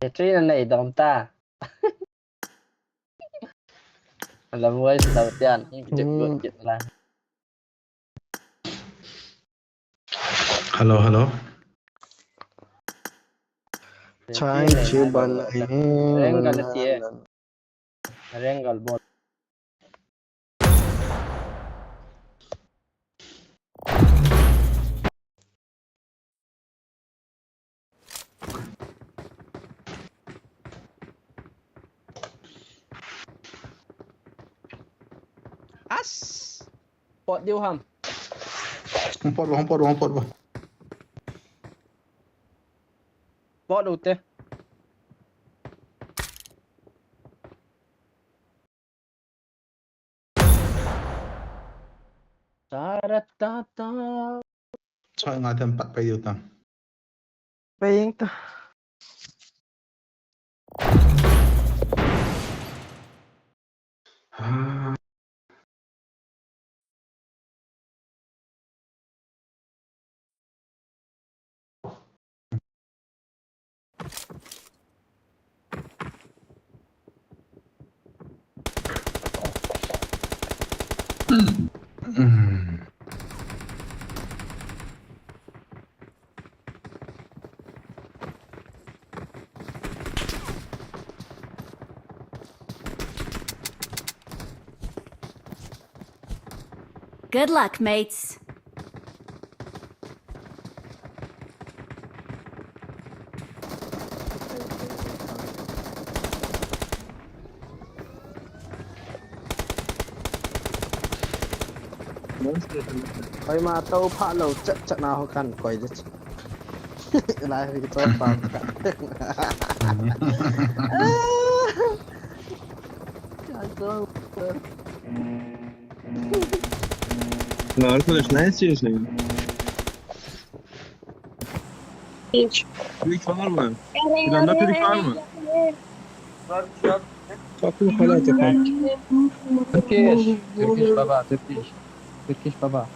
Trina này Edam ta. Làm voice đầu tiên chụp chụp là. Hello. Chai chiban Rengal tie. Rengal ball. As. Pot điêu hầm. Không pot vào. Pot đầu tiên. Ta. Choi nga tempat pa yutang. Paying ta. Good luck, mates. Khơi mà tàu phá lầu chắc nào họ cần quay chứ. Lại thì cho phá. Ya arkadaş ne istiyorsun ya? Hiç. Türk var mı? İran'da Türk var mı? Sakın halat yapalım. Turkish baba. Turkish baba.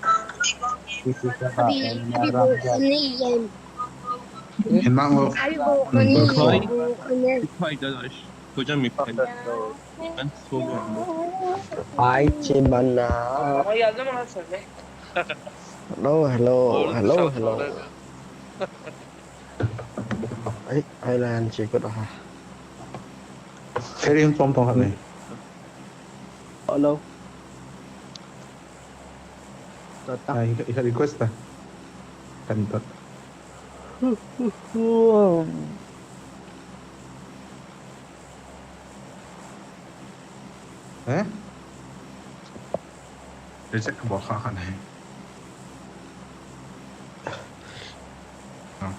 Hinang mo. İpay dadaş. Kocam İpay. Ben soruyorum. Ai chiban Nah. Hello. Ấy, Ireland chỉ có đó hả? Thế em tông hả này? Hello. Isa request ta. Kantot. Để chắc bỏ khó khăn này. Ok.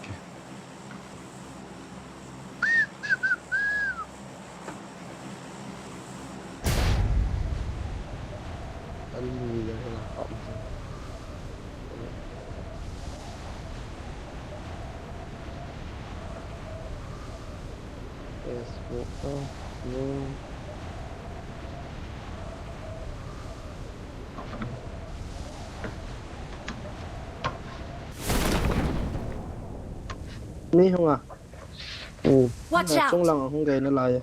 Ní không à? Watch out. Trung lòng không gây nó lại.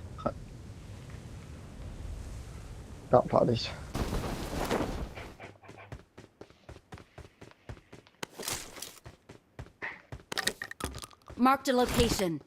Đọc phá đi. Marked a location.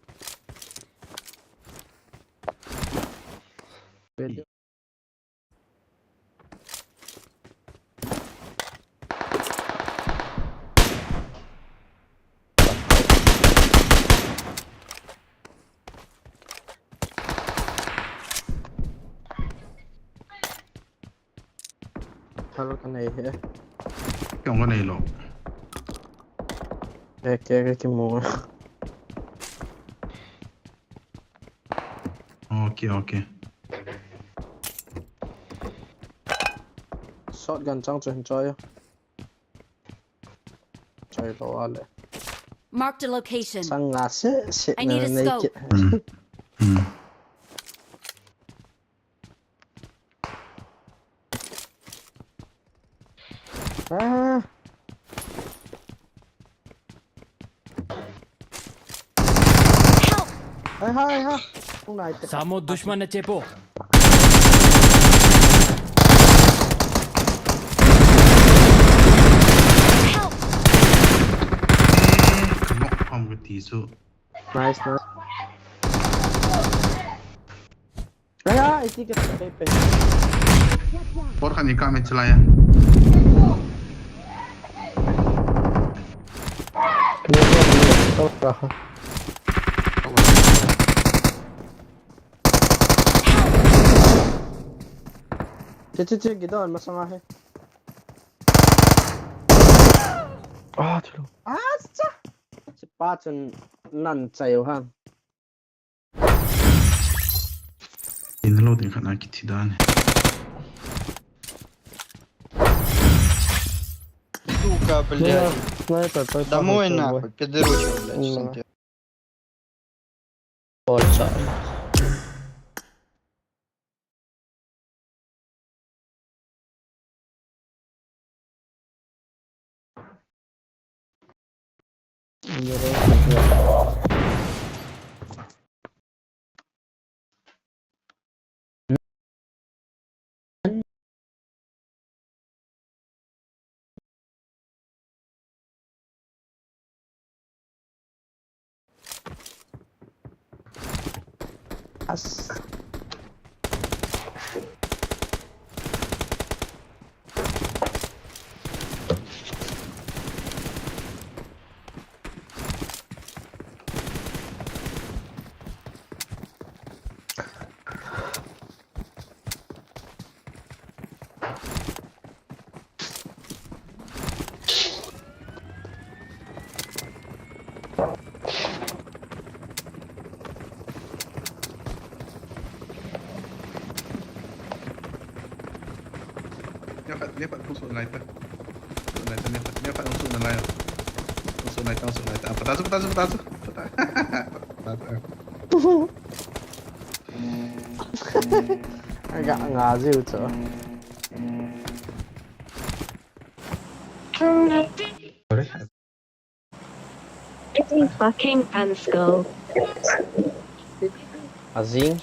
Thôi cái này hết. Không có này lộ. Cái mùa. Ok. Shotgun trang chuyển chơi. Chơi đồ ăn. Marked a location. Sang ngã sẽ I need a scope. À. Help! Hai ha. Không này. Samo dushman na chepo. Help! ขมกพร้อมกับตีสู้ Nice nice. Ha, iti ka pepe. รถคันนี้ก็ไม่ใช่ไรอ่ะ Tao ka. Che, gidon, masama he. Ah, chalo. Asa. Si Patson nan sayo ha. อินโลดขนาดกิจดาน Сука, блядь. Снайпер, той Домой пахнет нахуй, пидорочек, блядь, Да. Санте. Полча. As. Lihat pak tusuk lighter. Lihat pak tusuk lighter. Tusuk lighter. Petasu. Agak ngazil tu. Boleh? Eating fucking unschool. Azing.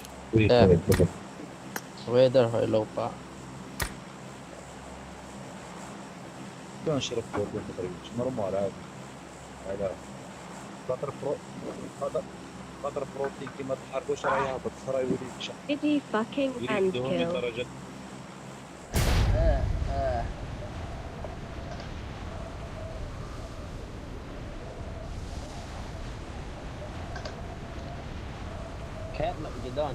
Weather hoy low pa. كان شرب فوق تقريبا نورمال عادي هذا قدر بروتين كيما تحركوش راه يهبط راه يولي يمشي Eating fucking يريد دهون unschool. لدرجه Cat nak pergi down.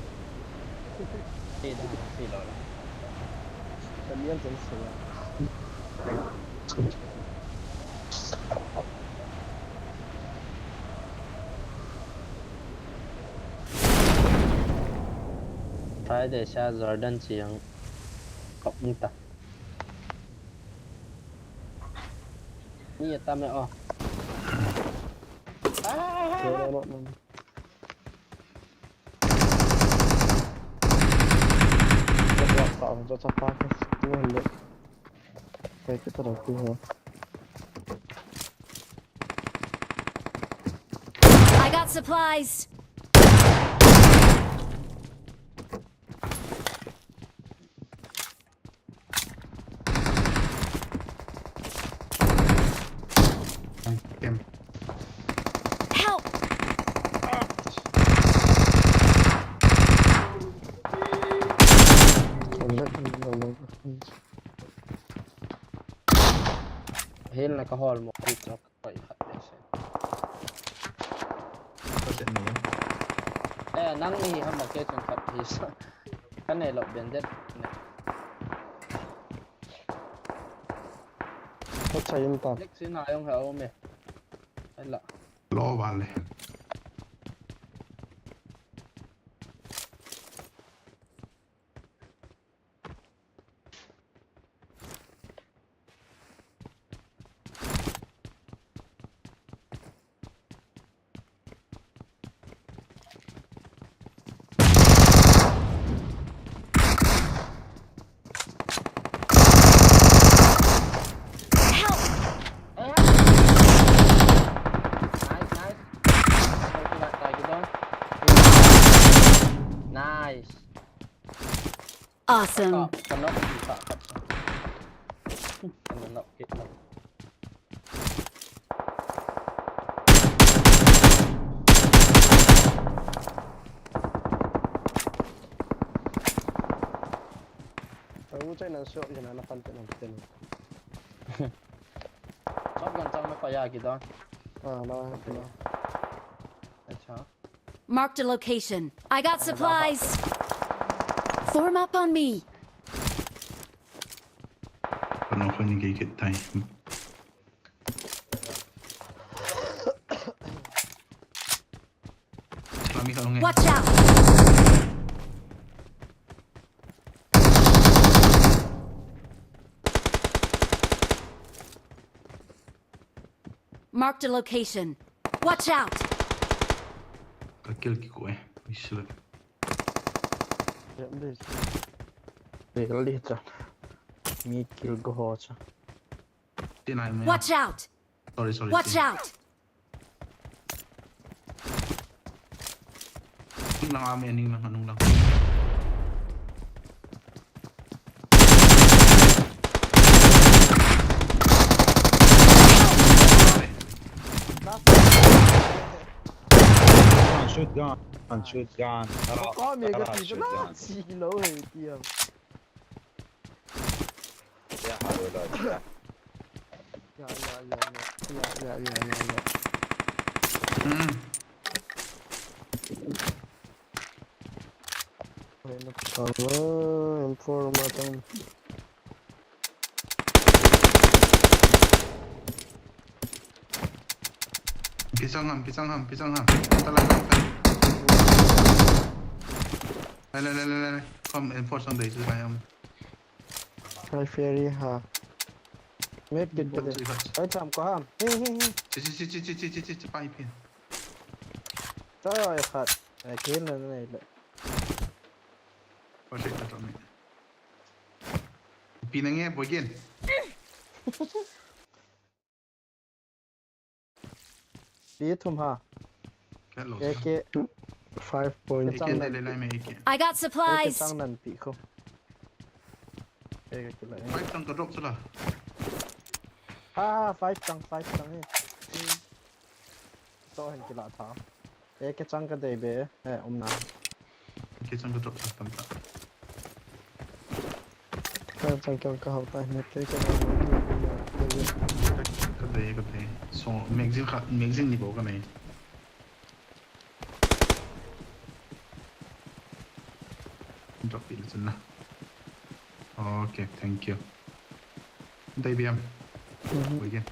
Dah silau lah. Kalian selesai. Try để xa Jordan chỉ yang cộng ta. Ni ta mẹ oh. I got supplies. Kem. Help! Hel na kahol mo dito kay hatese. Nang ni ha market yung cut his. Kanelo bended. Next na yung hao me. Ala. รอวันเลย Nice. Awesome. Panok bisa kat. Panok kita. Aku cai nang shot je nak pantai nang ten. Shotgun chang na kaya kita. Lah tu lah. Acha. Marked a location. I got supplies. Form up on me. Panok ko ni gigit tayo. Kami ka ngayon. Watch out. Marked a location. Watch out. Kakil ki ko eh. Isla. Ya boleh. Boleh je. Mi kill go ho je. Tinay mo yan. Watch out. Sorry. Watch out. Ning lang kami, ning lang, anong lang. Shotgun. Shotgun. Kau ni ترى kata shotgun. si low dia. يا حول ولا قوة. Ya. Bueno, sama informatan. Pisang ham. Talay lang tayo. Lai. Kom, enforce ang day. Susay ham. Hai ferry ha. Make it Enforce today. ikat. Hai cham ko ham. Hey. Si, paipin. Tayo ay khat. Ay kin na na ila. Perfect na kami. Pinangnya, boygin. Di thum ha. Kalo. AK 5 point Ikin nililay may ikin. I got AK supplies. chang nan pi ko. AK kila. Five tang kadrop sila. Ha 5 chang he. So hen kila tha. AK chang ka dei be. Na. Ikin kadrop sa tanta. Kaya chang ka hauta ne ke ka. Katay. So, magazine ni bo kami. Drop it na. Okay, thank you. Hintay BM. Boygin.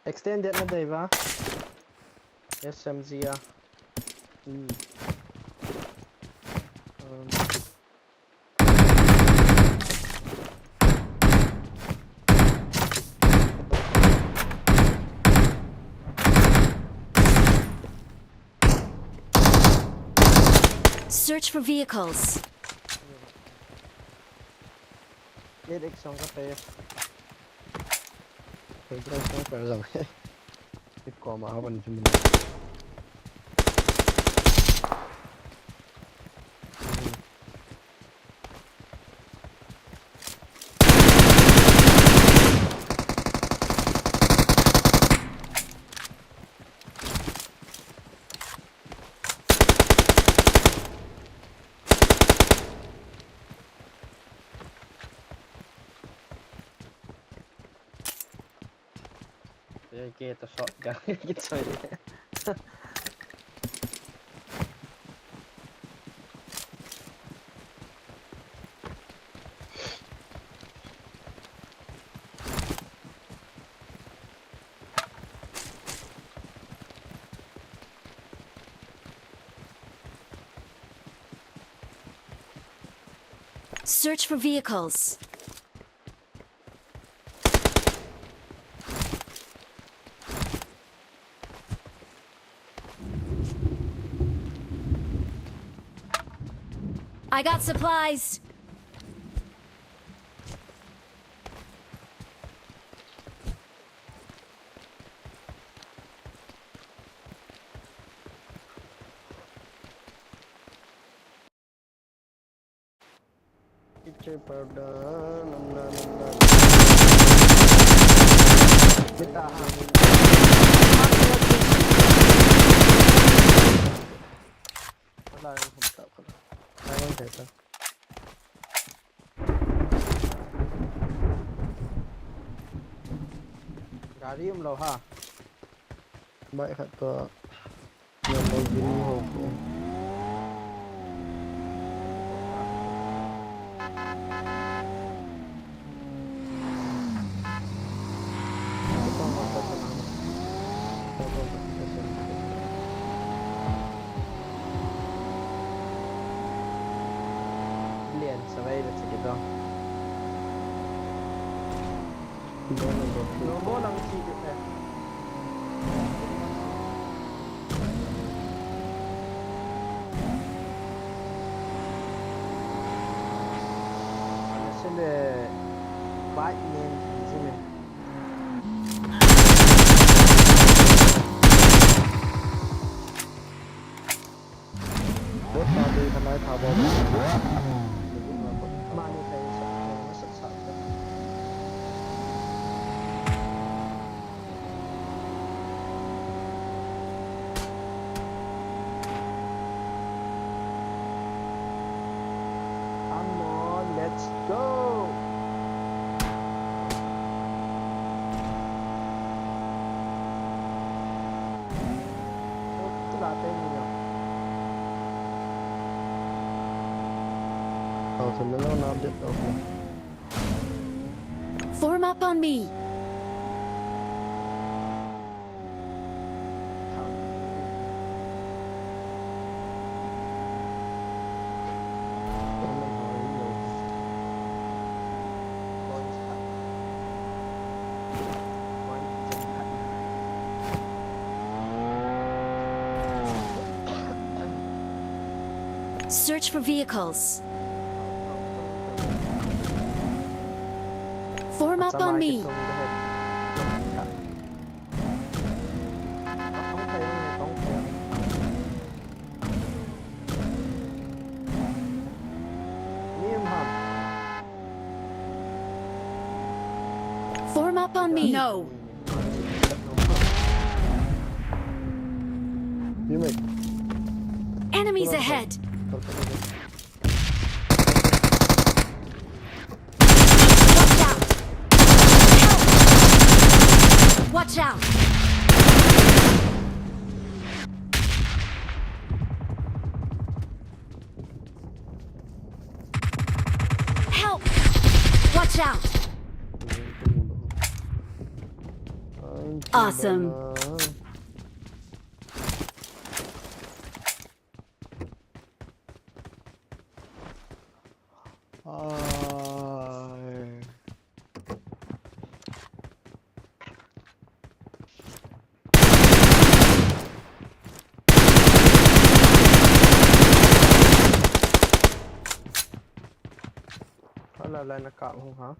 Extended na dei ba? SMG ah. Search for vehicles. Get X ka pe. Pwede lang pero lang. Ikaw maawan din mo. Okay, to shotgun. Gitu aja. Search for vehicles. I got supplies. pada nanda kita ada yang kita saya kita गाड़ी हम लोग हाँ bike है तो Lamborghini होके liền survey được sẽ được nó bố năng chi được này现在8年级呢รถตาดีทำไมถาวรมานี่ใครสักสักCome on, let's go. ที่ลาเต้นอยู่เนี่ยเอาถึงแล้วน้ำเด็ดออกเลย Form up on me. ต้องไม่หอยเลยบอลสัตว์บอลสัตว์ Search for vehicles. Form up on me. นี่มัน Form up on me. No. นี่มัน Enemies ahead. Watch out. Help. Watch out. Awesome. Là lên là cạo không hả?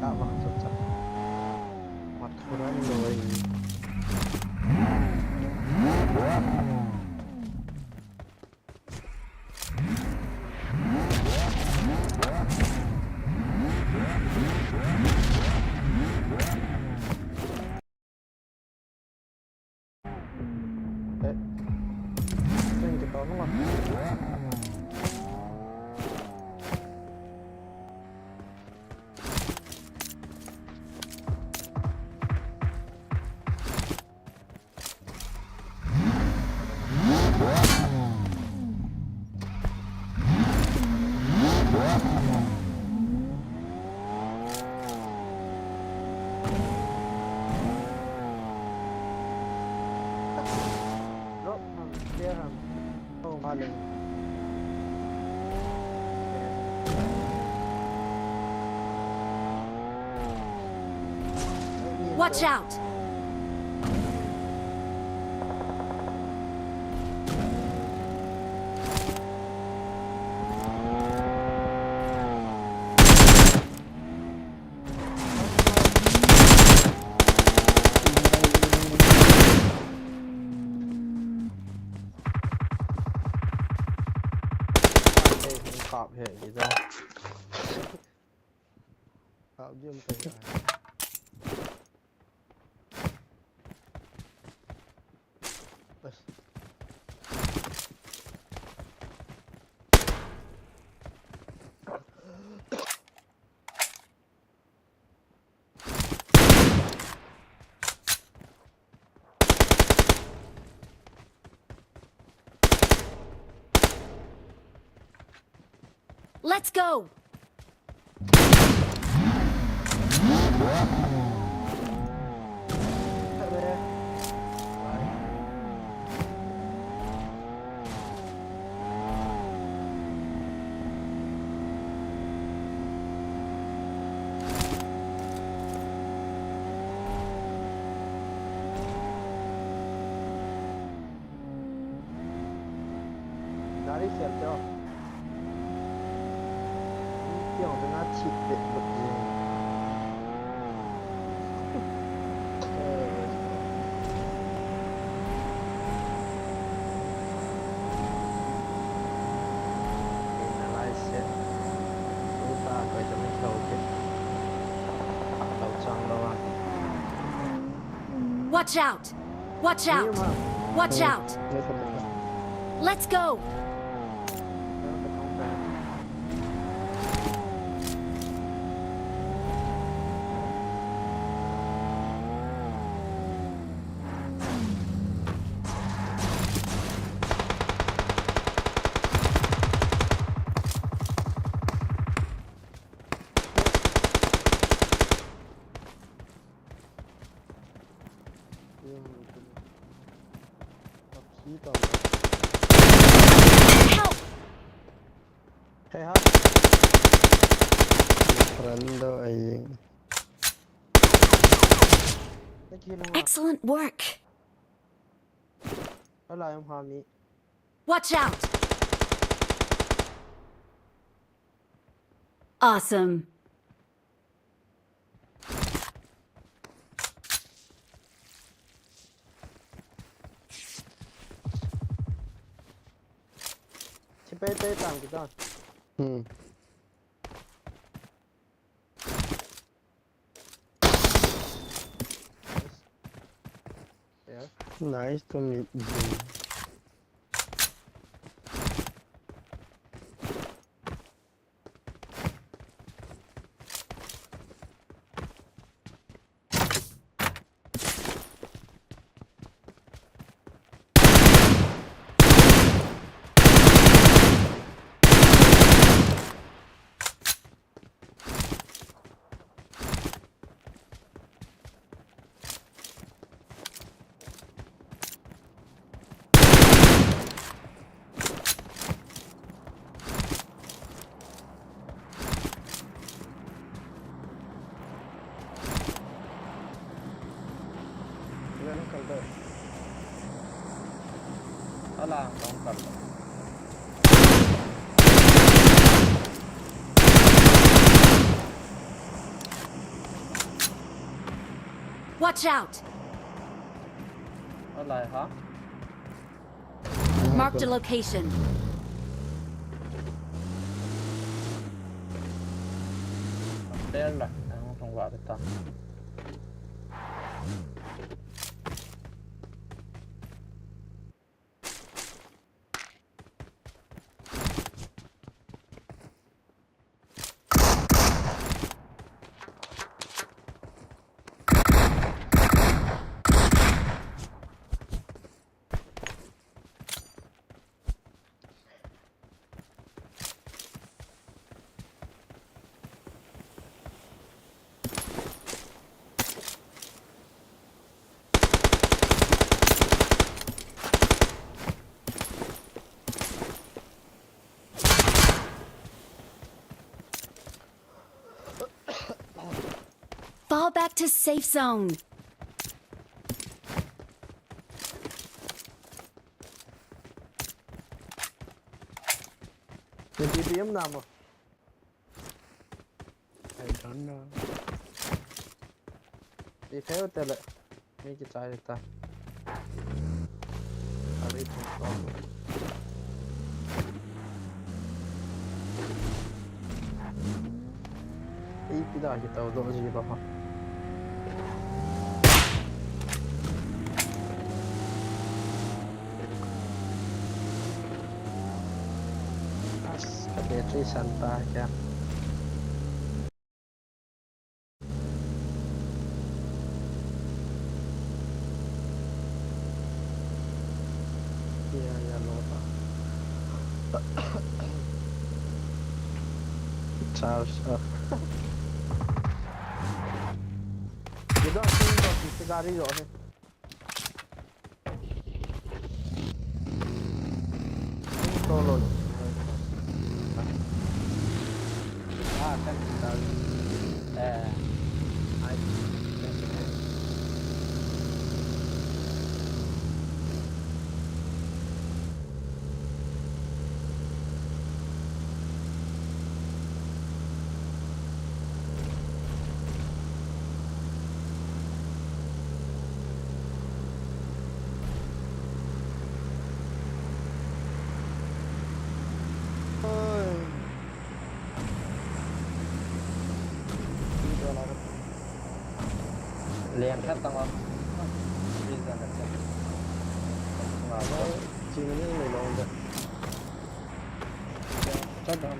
Cạo vào sẵn sẵn mặt kurang rồi đấy mình chỉ có đúng không Watch out. Phạm hệ gì ra Phạm dương tình Let's go! Dari siap cho Kiểu với nó chịu định vực gì Malaysia chúng ta phải cho mấy thầu chứ thầu trăng đâu à Watch out! Watch out! Watch out! Let's go! Help! Hey ha Friend ay Excellent work! Wala yung hami Watch out! Awesome! Tay tạm kita Nice to meet you. Đó là không cần Watch out! đó là hả Marked a location. tên là không gọi được ta Fall back to safe zone. Cái điểm nào mà I don't know. Đi theo tên lại mấy cái trái ta ở đây không có tidak kita udah sih bapak. As kabetri santai ya. Iya ya lupa. Charles. Udah sih udah bisa cari rồi. Solo. Kan kita ai liền khắp tầng không? Đi ra là sẽ vào Chỉ những người lâu rồi. chắc đâu.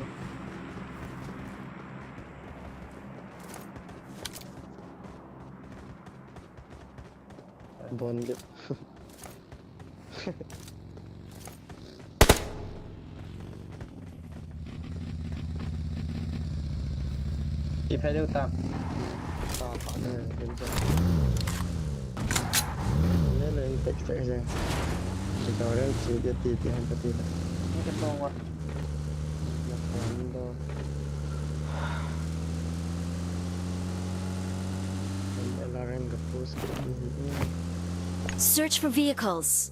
Bond. Chị phải lưu tâm. Ini lain tek-tek saja. Jika orang sudah tidak hampa tidak. Ini ketong quá. Nakando. Alarm gapus ini. Search for vehicles.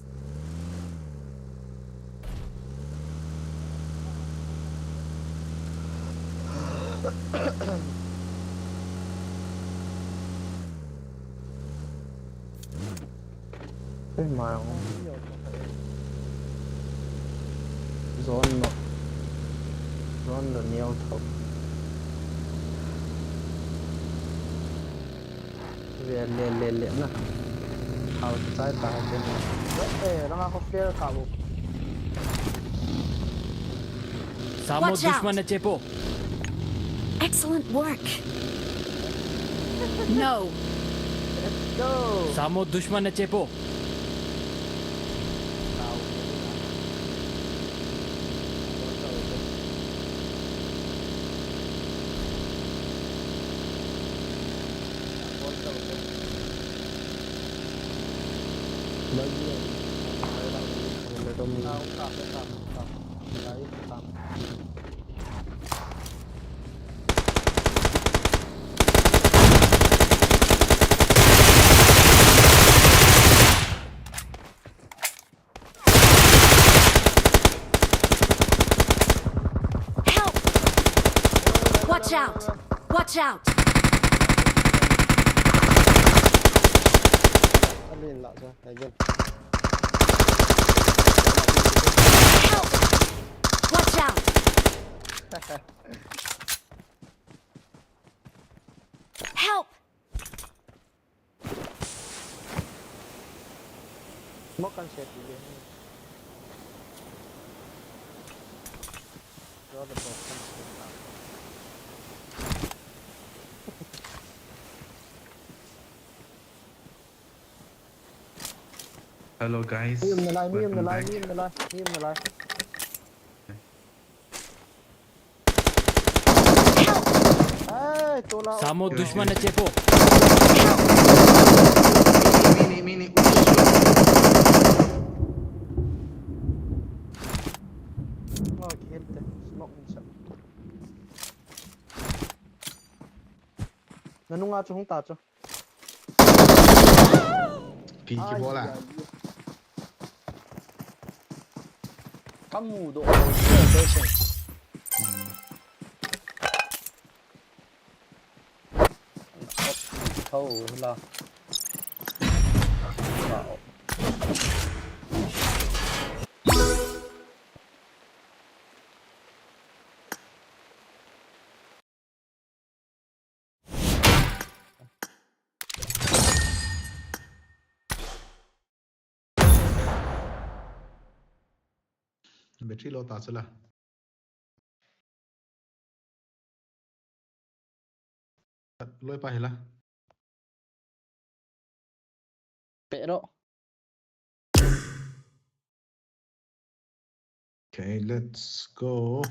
Mà zone là nhiều thầu về lệ nè hào trái tài bên này nó có flare cả bộ Samo Watch out. दुश्मन चेपो Excellent work. No. let's go Samo दुश्मन चेपो bao nhiêu người ta mình đấy tạm Help! Watch out! Watch out! lên lại ra này bên Help! Watch out! Help! mất con xe thì đó là một con xe Hello guys. Mìm này Welcome back. mìm này lại. Ê, tôi là Samo दुश्मन चेपो Mini. Smoke helt det. Smoke inside. Nanung nga cho hong tacho. Kỳ cái bó là. Kamu độ thâu là battery low ता चला लोय पाहिला Pero Okay, let's go.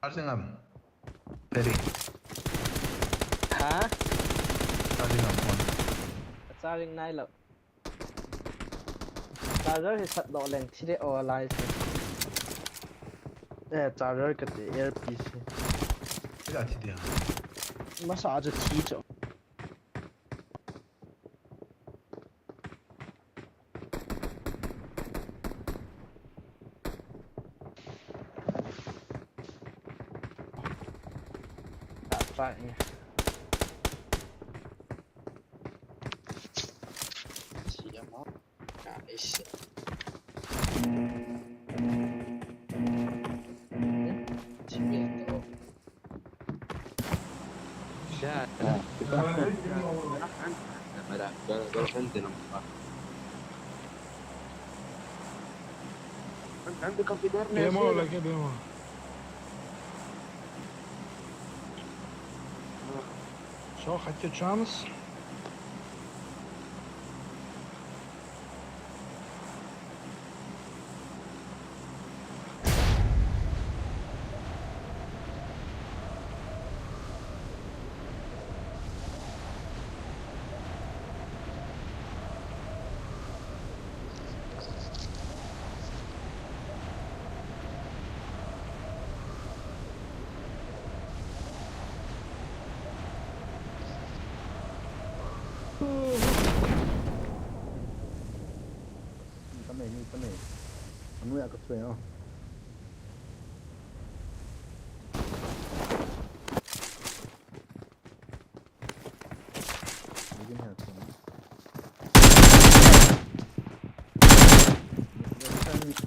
Charging up. Ready. hả Charging up one. sao đến nay là charger thì sạch độ lên thì để online charger cái gì earpiece Cái gì thì à? mà sao cho chỉ chỗ phải nha chỉ là nó cái gì chỉ biết đâu Demo lagi demo. Все, хотите шанс? cái này nuôi ở cái thuê không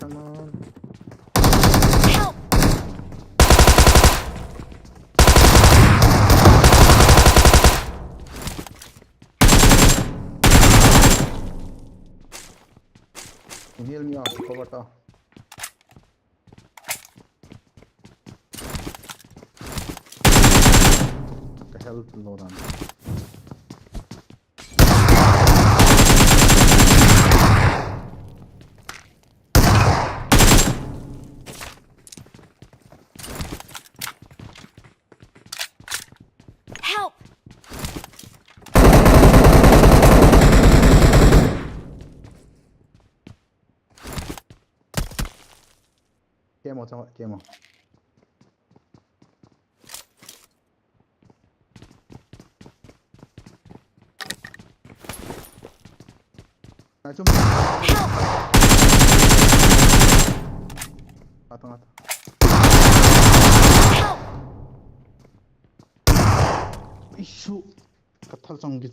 come on Help! heal me off cover to the health low down Help! game out game out 좀 왔다 이슈 가탈 정기지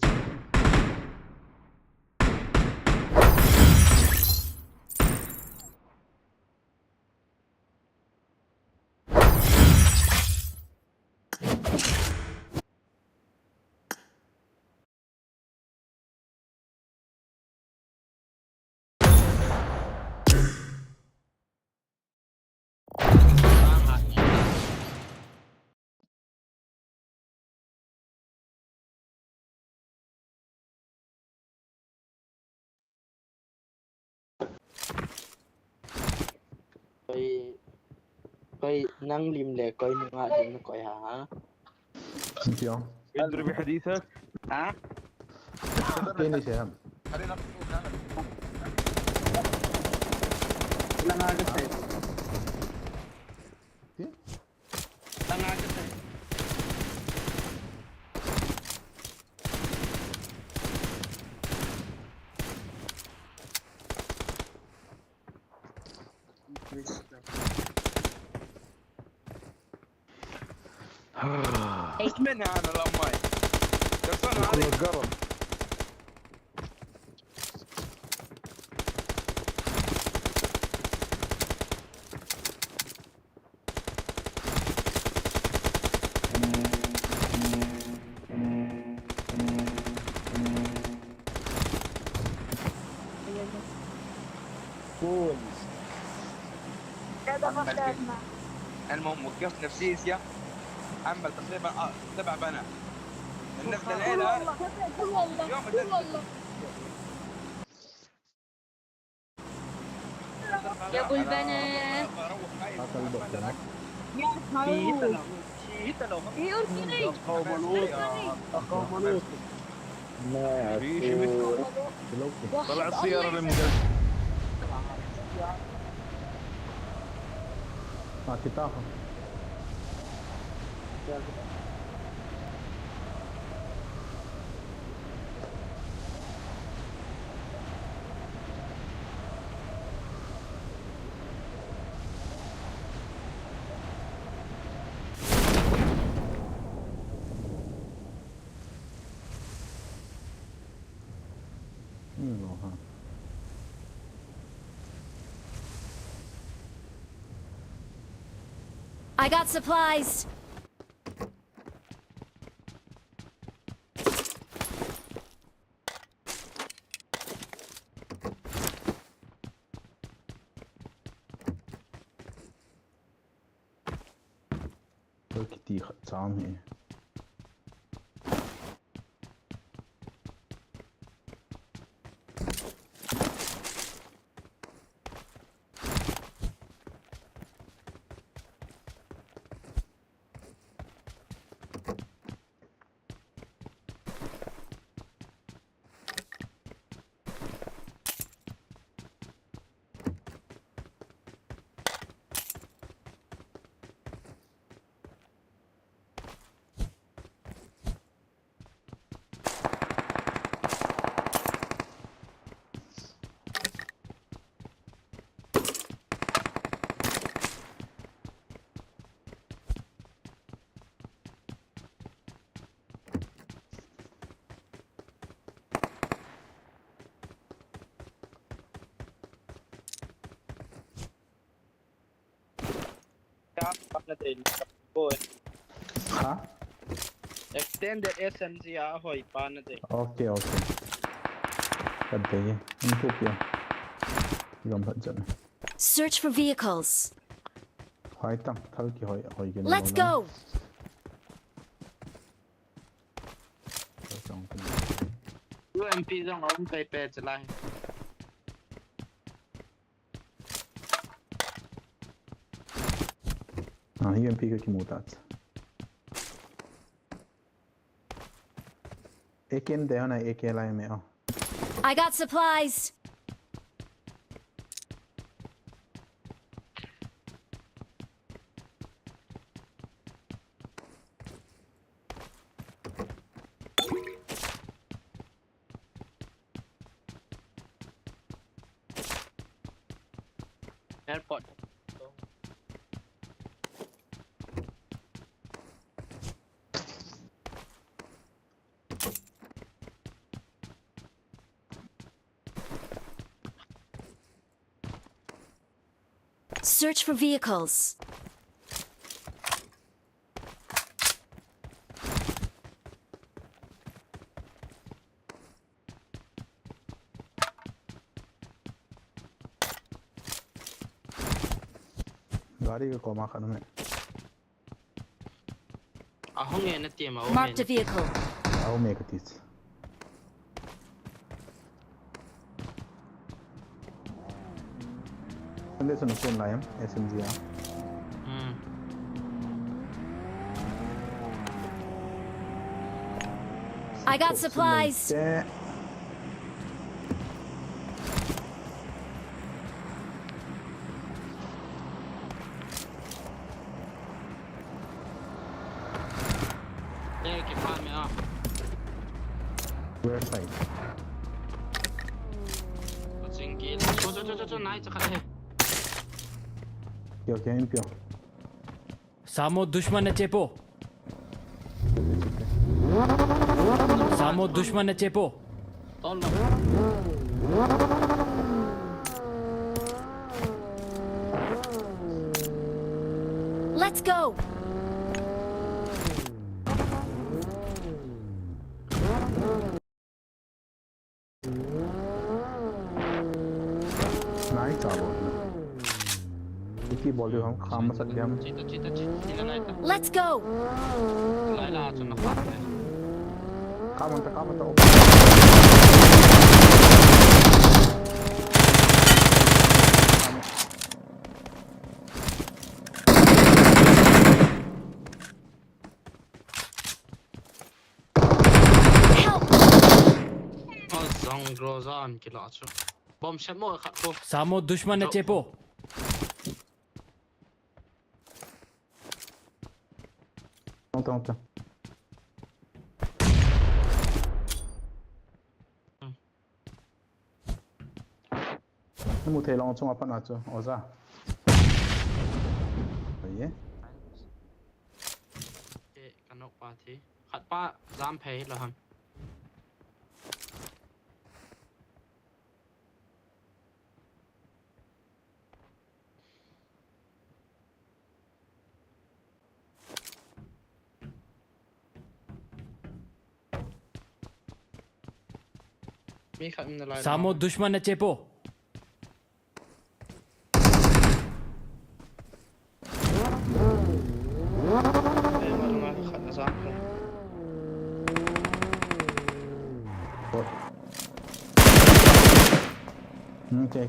coi năng lim lệ coi những hạt nó coi hả انتيا ادري بحديثك كيني شيء بس منها انا الاماي درسونا علي القرن المهم وقفنا في سيسيا عمل تقريبا 7 بنات من نفس العيله يوم يا ابو البنات طلع السياره اللي من ما كتافه I got supplies. كتير طعمه ها extended essence يا هوي بانده اوكي قد نشوف يوم بجنا Search for vehicles. هاي تم تلقي هاي Let's go. UMP ต้องเอาไปแปลจะไล่ هي ام بي كيموتات اكين ده انا اكي لاي مي I got supplies. airport Search for vehicles. गाड़ी को coma खाने में ahong na tiya mao Marked a vehicle. आओ make तीस अंदर से नुकसान लायम एसएमजी आ I got supplies. Where side? सामो दुश्मन ने चेपो Samo dushman ne chepo. Let's go. Nice job. Iki ball हम खाम सकते हम. Let's go. काम अंत. Samo dushman ne chepo. Tonta. Mu thể long chung apa na chu oza. Ye. Kanok pa thi. Khat pa zam phei la ham. Samo dushman ne chepo. Okay.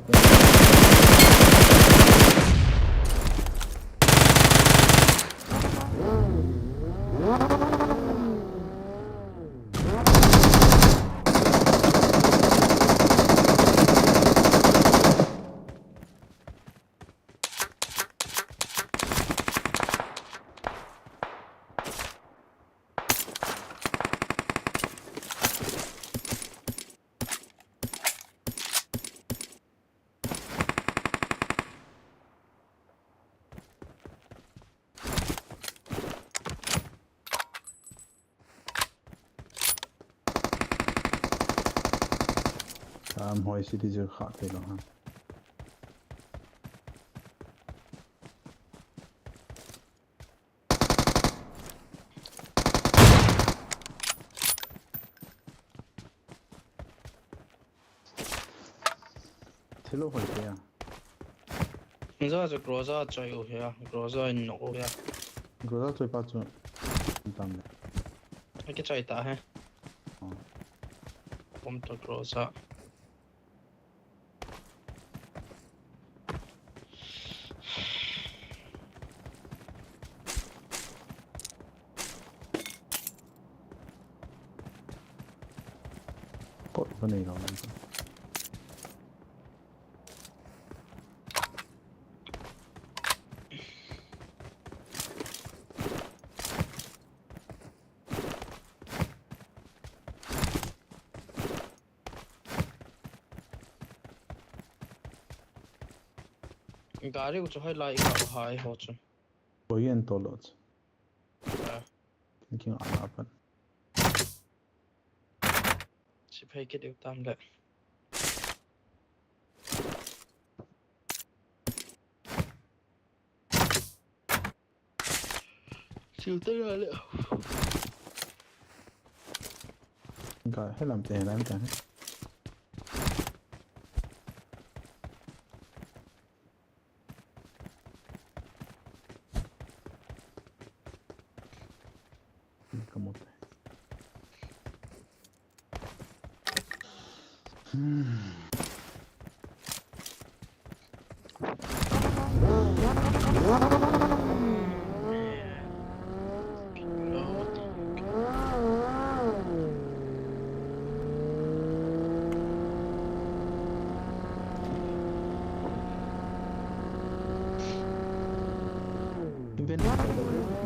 Hoi city giờ khá thế đó ha. Thế lúc hồi kia. Giờ groza chơi ở here, groza in ở here. Groza chơi bao nhiêu? Tầm đấy. Cái chơi ta ha. Bom to groza. Cột bên này rồi. Gari को चाहे like का high हो चुन. Boy en tolos. Thinking on happen. Sipai ke dia tam le. Filter le. Cái hết làm tiền làm chẳng hết. Como te.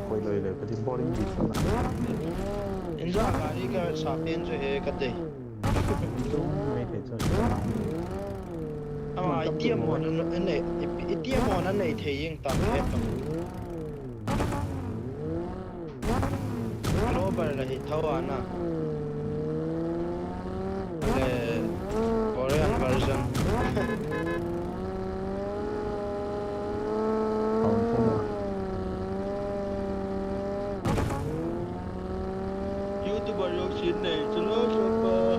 Quay lời là cái boring gì không ạ? Inja gari ka sa pen jo he ka de. Mấy thể chơi. Ama idea mo na ne idea mo na nei the ying tam he. Global YouTuber là hit thâu à na le Korean version เอาพวก YouTuber yok chín này cho nó super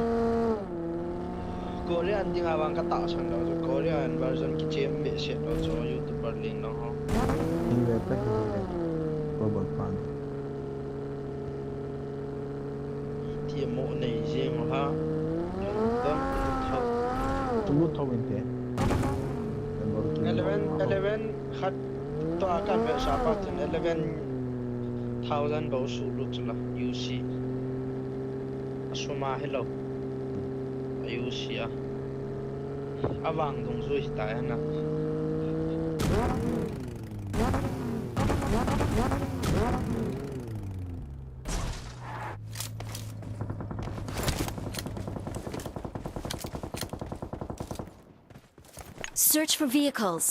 Korean nhưng mà bạn có tạo thành đó rồi Korean version cái chém bị xịt đó cho YouTuber lên đó không ยิงเลยไปยิงเลยตัวเบิกฟัน thì mũ này riêng mà ha tâm thâu สมมติทวินเตะเป็นบริกิน 11 khát tòa căn vệ xã phát triển 11,000 bảo số lúc là UC Asuma hello UC à vàng đồng rồi tại anh ạ Search for vehicles.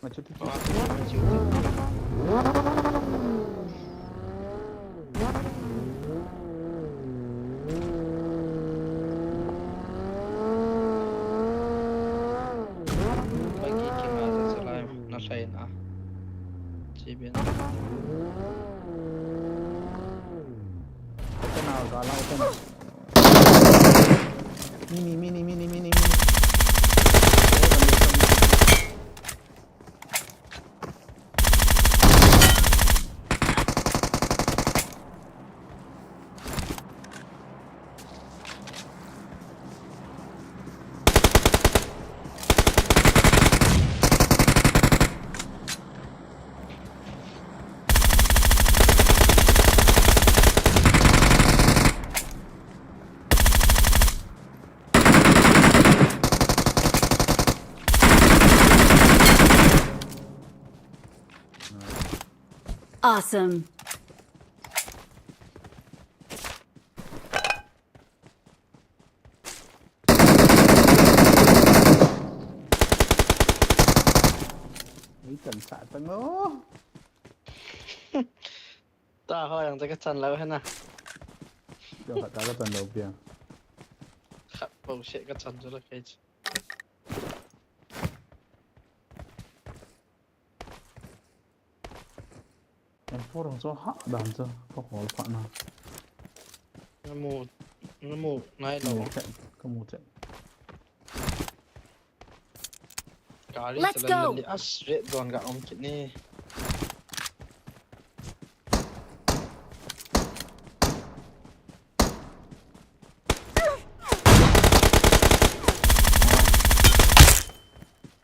มาชุดที่ Bagi gimana selain nasain ah Cibin จะหนาวก่อนเราจะมินิAwesome. นี่จันสาตังโน้ ta hơi yang cái chân lâu hết nè เดี๋ยวขัดตาก็จันเราเพียง khát bầu sẽ cái chân cho nó cái em phố đồng số hạ đàn chưa có khó phận nào nó mù này mù lâu chạy có mù chạy cả đi Let's sẽ lần go. đi ắt rễ giòn gạo ông chị nè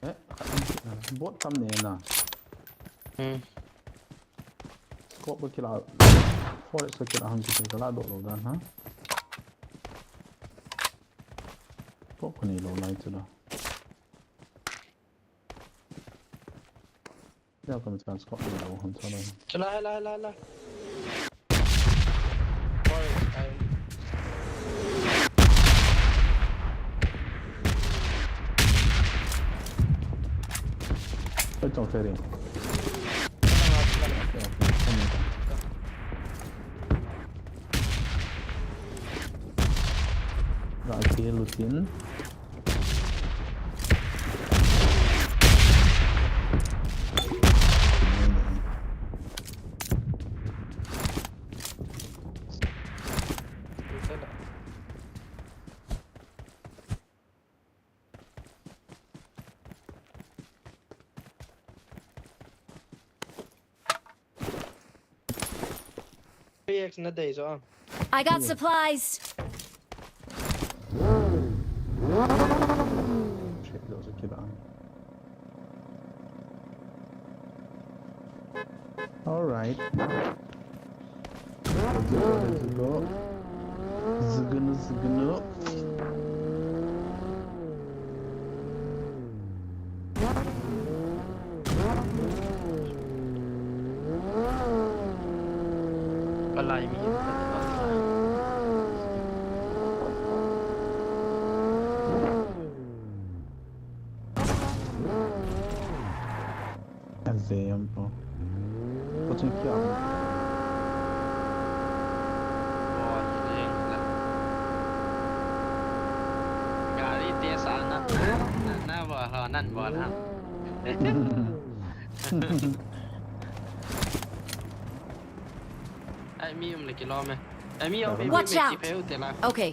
đấy bốt tâm nền à có bất kỳ là phố lại sự kiện hàng chỉ có là độ đầu đàn hả có cái này lâu nay chưa đâu giờ cầm chance có nhiều lâu hơn sau đây cho lại thôi em cái trò chơi đi rồi kia lụt tiến PX nó đầy rồi I got supplies. Check those aqui lá. All right. Let's go. Zıgını. Alay mi Exemplo. Vou ter que ó. หน้าบ่รอนั่นบ่ทำไอ้มีมันเลยกี่รอบไหมไอ้มีเอาไปมี Watch เม out จิเพลแต่ละ Okay.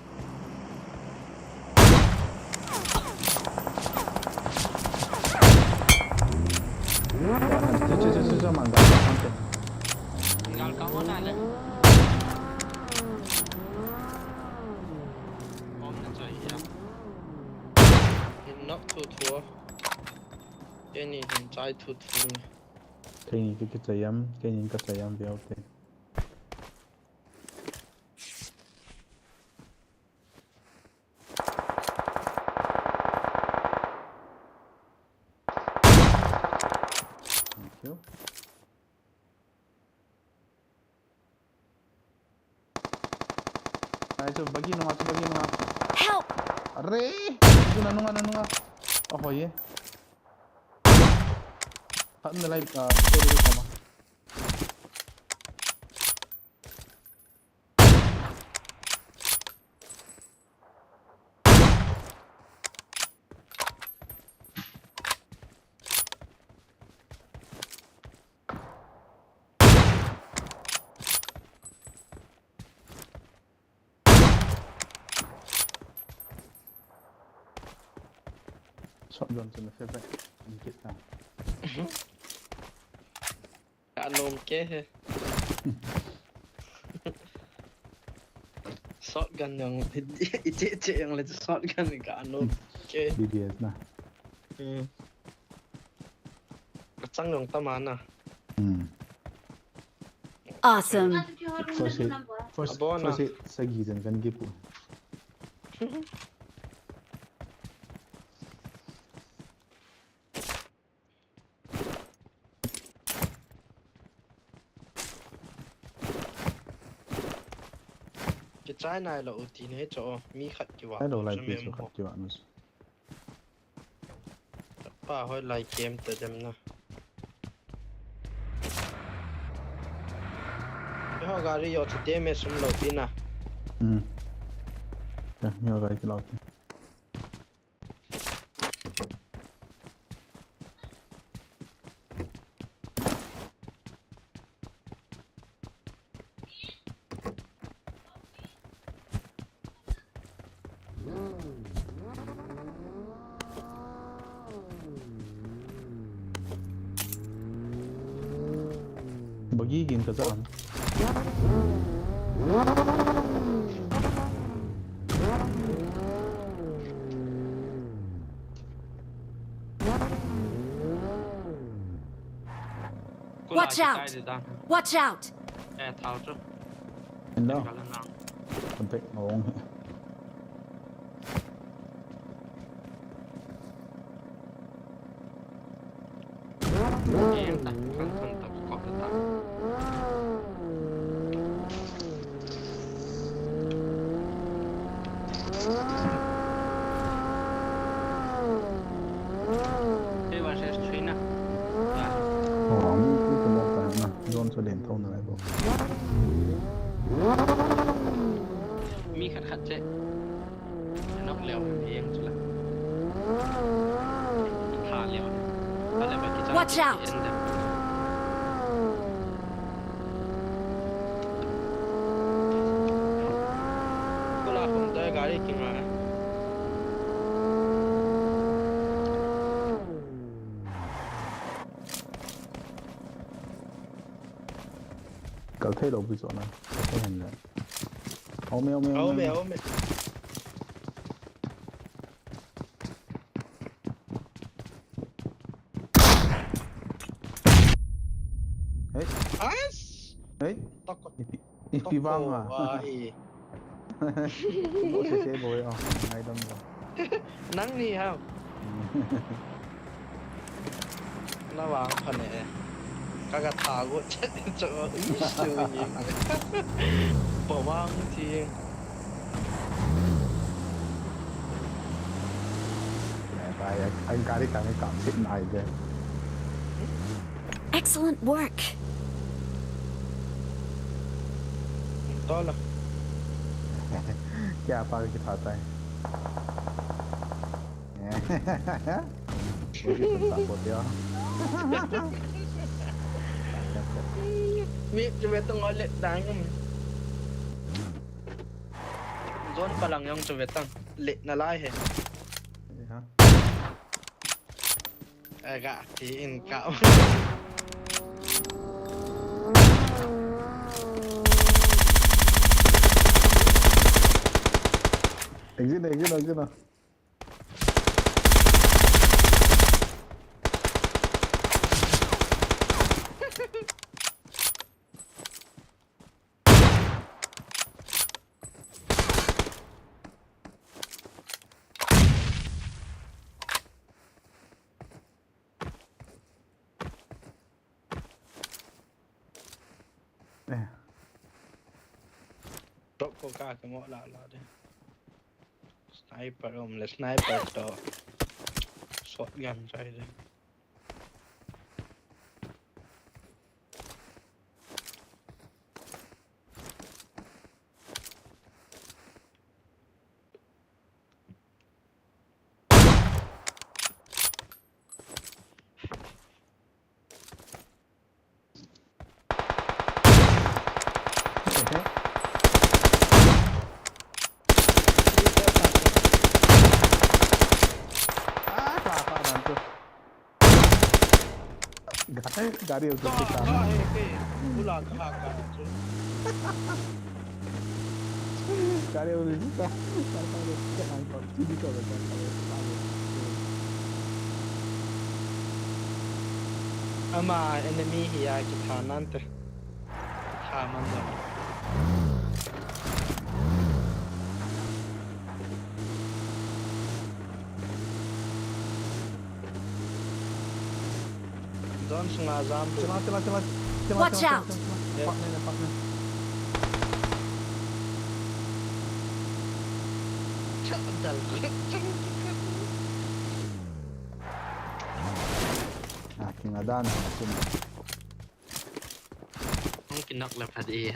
Cho mảng gạo không kìa. Gạo có món này đấy. Ôm nó rồi ya. Hình nóc thu thua. Cái này hình trái thu thua. Cái này cái trái em, cái này cái trái em béo thế. Thank you. Ay, so bagi nunga. Help! Arre! Ito nunga. Oh, yeah. Hot na live, story ko ma. Shotgun to my favorite. And get down. Cả nôm kế hết. Shotgun yang icik-icik yang lagi shotgun ni cả nôm kế. BBS na. Cang dong taman nah. Awesome. First sa gizan kan gipo. Cái trái này là ưu tiên hết cho mi khát kiểu Ai đâu lại bị số khát kiểu anh bà hỏi lại game từ đêm na cái họ gari yo thì đêm sum lâu tin à nhiều cái lọt Bagigin ka saan? Watch out! Watch out! Thao chứ. Hello. Còn tệ ngon. Em tập có cái tập. Đây là sẽ chuyên à? Cái một cái mà John cho đèn thông này bộ. Mi khát khát chứ. Nó leo em chứ là. Thả leo. Watch out! Cô là không tới gái đi kìa mà. Cậu thấy đâu bị chỗ này? Cái hình này. Ôm mẹ. Đấy, ít vang à? Bộ sẽ bồi à? Ngay đâm rồi. Nắng đi không? Nó vàng phần này. Các cái thả của chết cho ý siêu nhìn. Bỏ vang thì anh cái cảm xúc này kìa. Excellent work. To là Kaya apa kita tayo? Begitu takut ya. Mi coba tengok lek dangum. Zon palang yang coba tang lek nalai he. Ya. Agak tiin kau. Exit. Tok kau kah tengok lah dia. Sniper sniper to. Shotgun saya dia. Dari untuk kita. Pulang kah. Dari untuk kita. Jadi kalau Ama enemy hiya kita nanti. Taman dah. Don sengazam tu. Cepat. Watch out! Lepasnya. Cadal. Nah, kingadan. Mungkin nak lepas dia.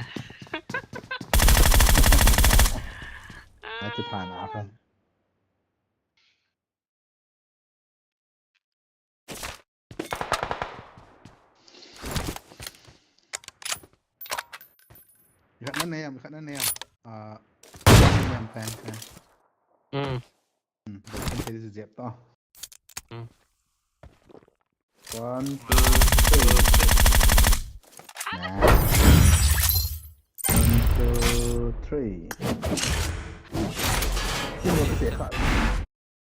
Nanti tanah apa? Dekat mana ya? Yang pen. Bukan jadi sejap toh. 1, 2, 3. Nah. 1, 2, 3. Ini mau kita kat.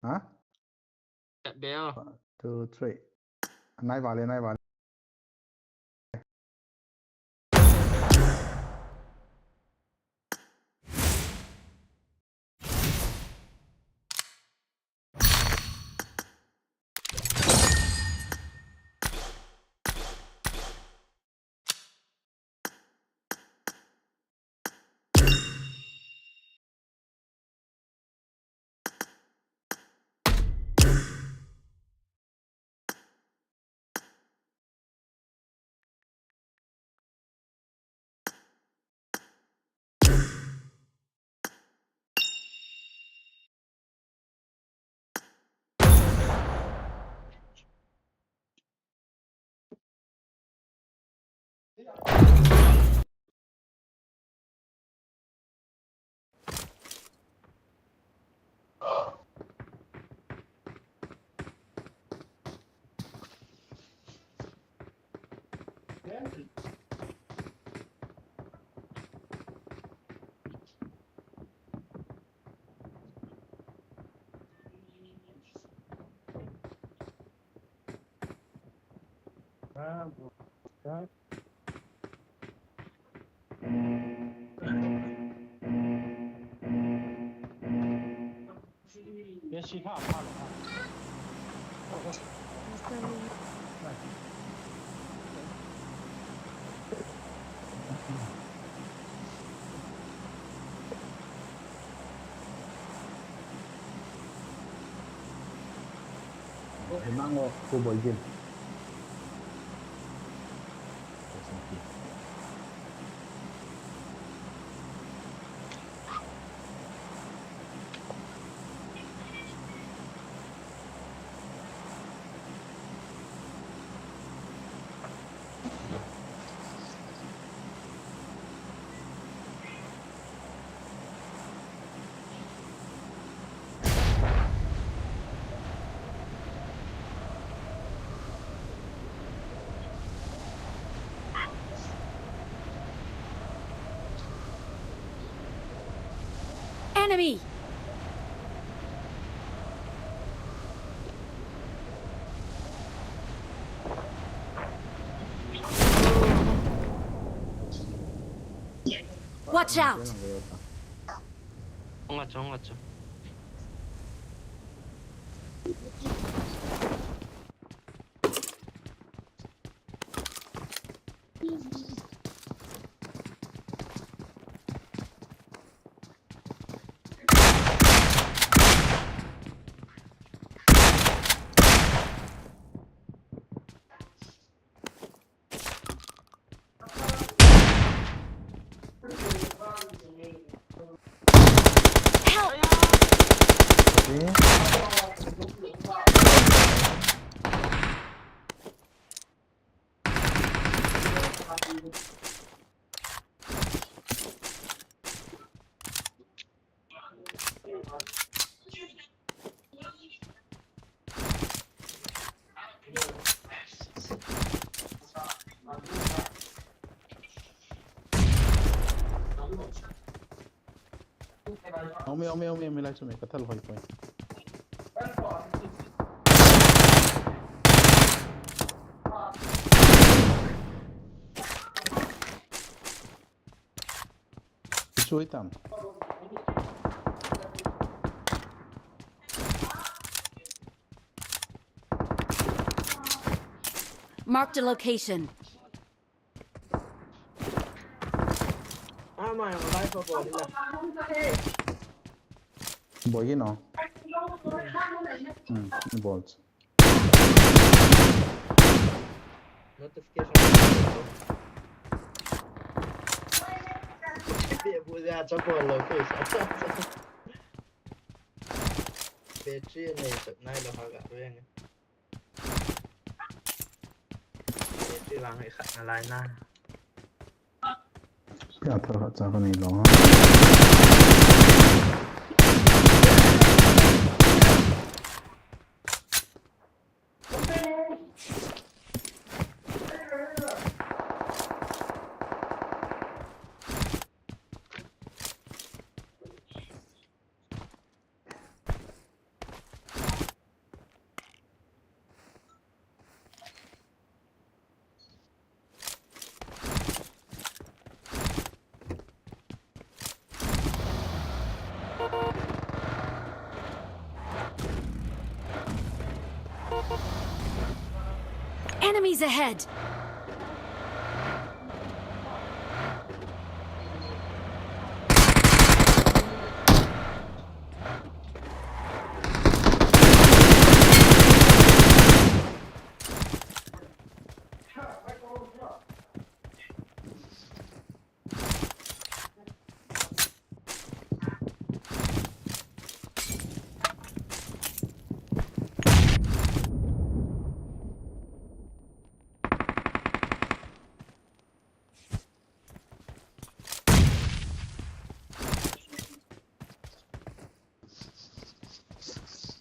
Hah? Kat bel. 1, 2, 3. Naik balik.别细看，怕了。Memang aku boleh game. Enemy! Watch out! Không ngặt. Ông em lại cho mày cái thật hỏi quay. Chui tạm. Marked a location. Mày lại phải bỏ đi là. Boy you know. Balls. Notification. Dia punya coba location. Battery này chậm nay là họ gạt với anh. Battery là người khách là lại na. Cái thật là sao cái này lo. Enemies ahead!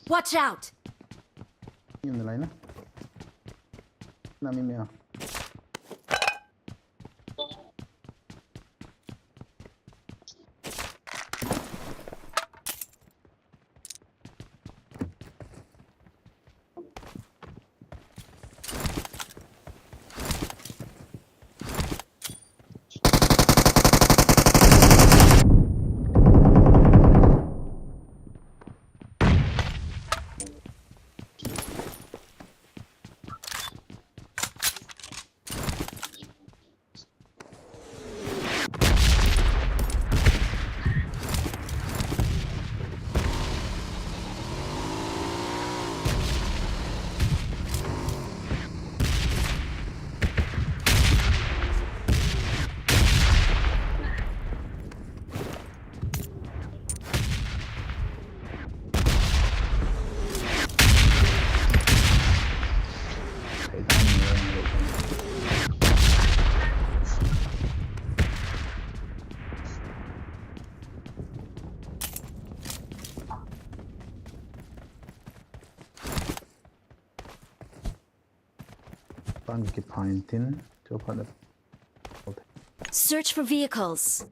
Watch out! Nhìn lấy nè. Nằm im mèo. Search for vehicles.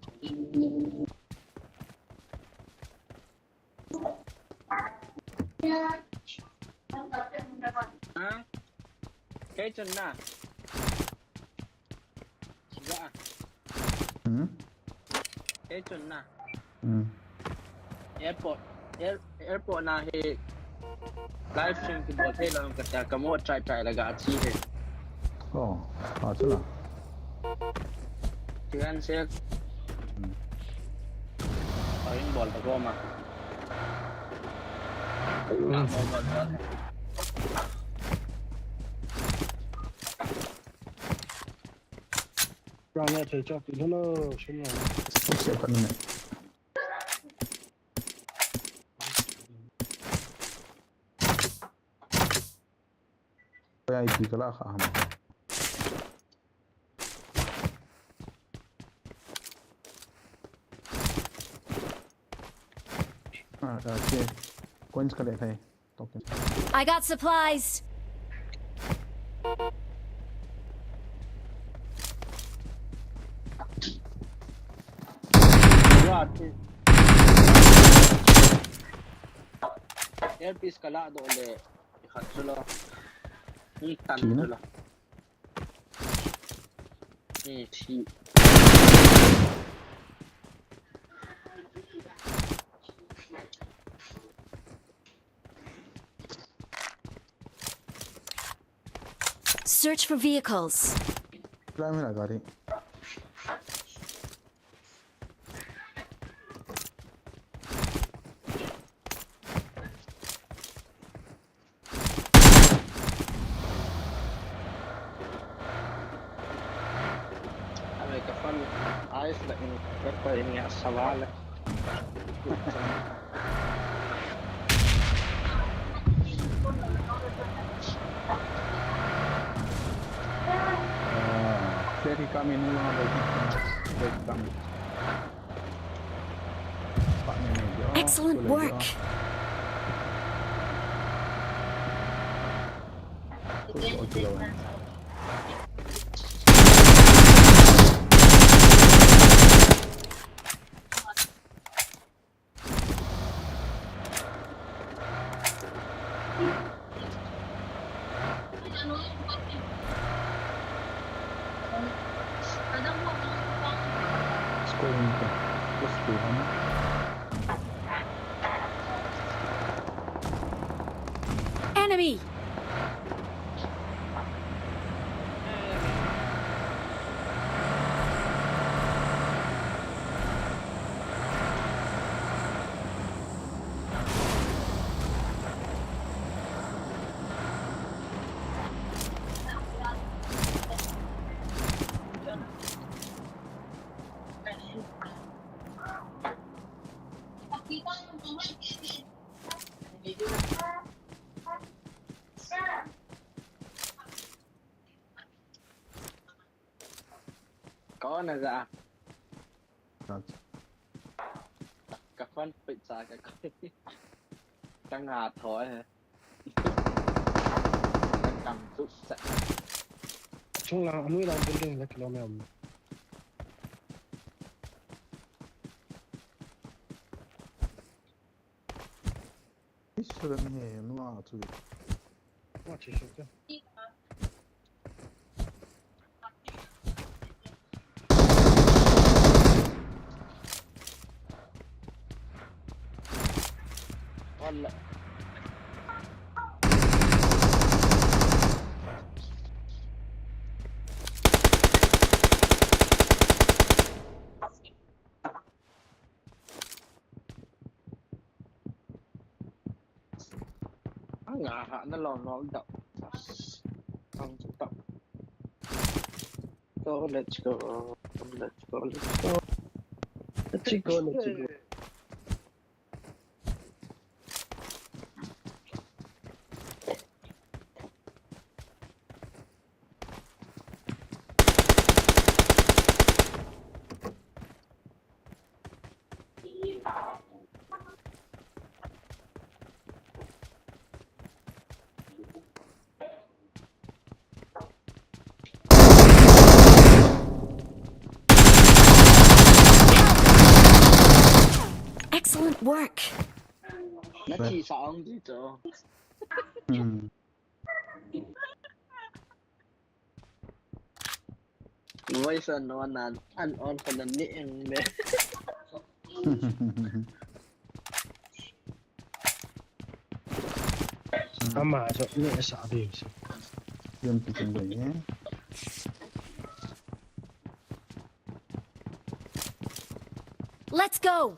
Edam Nah. Juga. Edam Nah. Airport nah he live stream ki bol the lang kata kamu try laga achi he. Oh, itulah. Jangan saya paling bol tak gua mah. Bol. Rangnya cocok dulu semua. Siapa ni? Kaya IP ka lah kaham. Okay. Coins ka le thay. Token. I got supplies. Earpiece kala do le ikhat sulo. Ni tan sulo. Ni thi. Search for vehicles. Try me lah gari. Kafan ayos lah ini berapa ini asal. Jadi kami nulang bagi kami. Pak manager. Excellent work. Enemy. Có nè dạ. Các phân bị xa cái căng ngà thôi hả? Cầm chút sẽ. Chung lang anu lang building la kilometer. Sudah ni nulang tu. What is it? Wala. Ngã hạ nó lò nó động. Không chịu động. Let's go. Excellent work. Nó chỉ sợ ông chứ trời. voice on for the name. Sama so ini sabi. Yun kitchen ba yan? Let's go!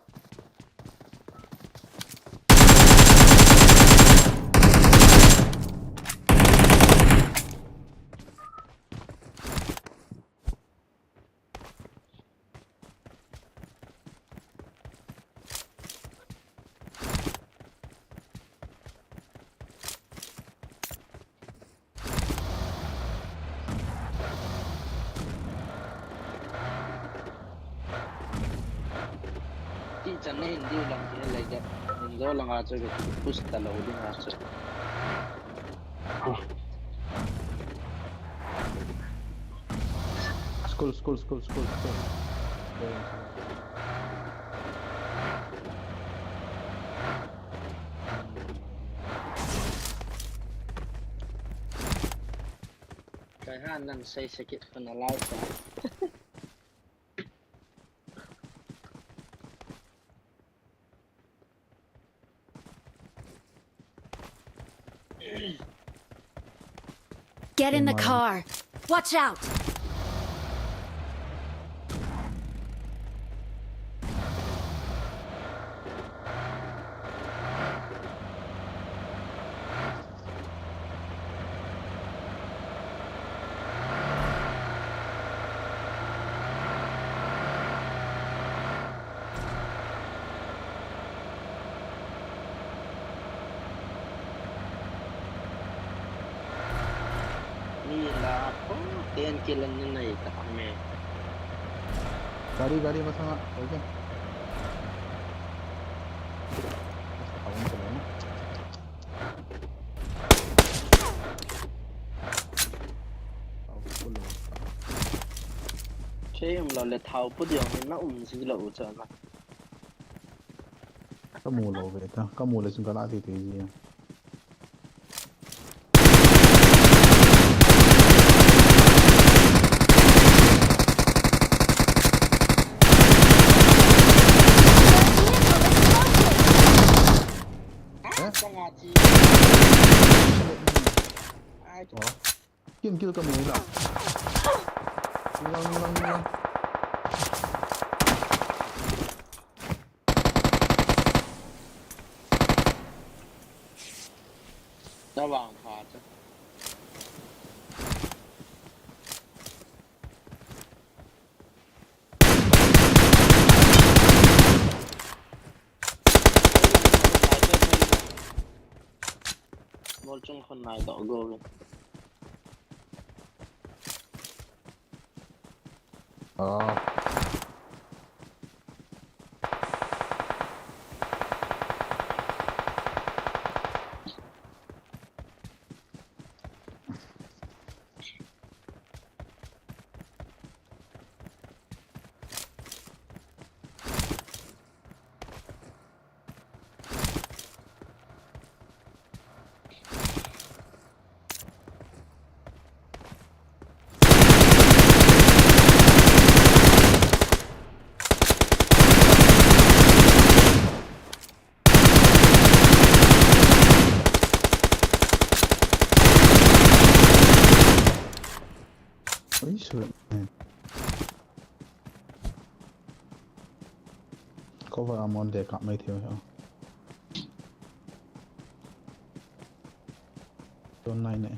Chẳng nên đi làm cái này cái mình đó là ngã chơi cái push ta lâu đi ngã chơi. School. Cái hai năng xây sẽ kết phần là lao cả. Get in the car! Watch out! Ni lah apa? Tian kilan ni naik tak me. Gari masa nggak? Oke. Tahun kelima. Chơi lo le tháo bút điều này nó gì lâu cho nó. Kamu lo beta. Kamu le sungguh latih tizi. Kill kamu lah. Hilang. Nó vàng phá chứ. Một trong con này đỏ gồ luôn. Cover I'm on there, cut my tail here. Don't nine it.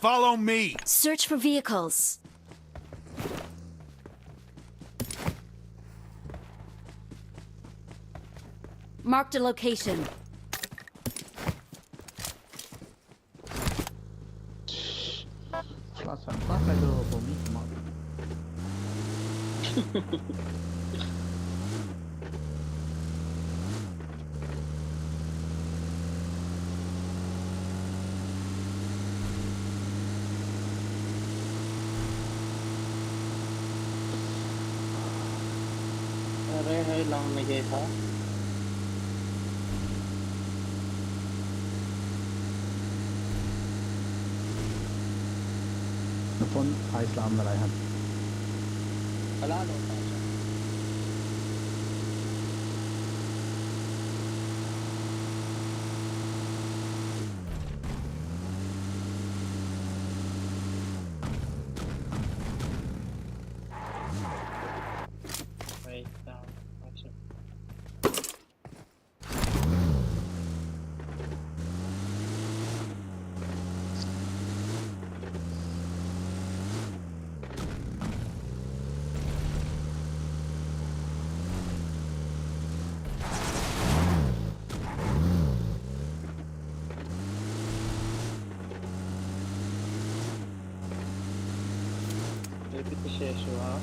Follow me. Search for vehicles. Marked a location. Flash lại đồ của mình mà. Rồi hơi lòng này kìa hả? Phone Islam là lại hẳn. Wala no. Wait, down. Repeat the session, ha?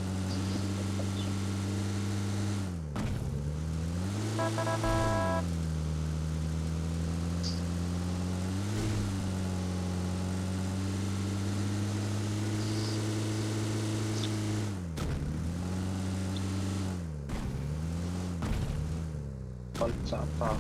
Apa?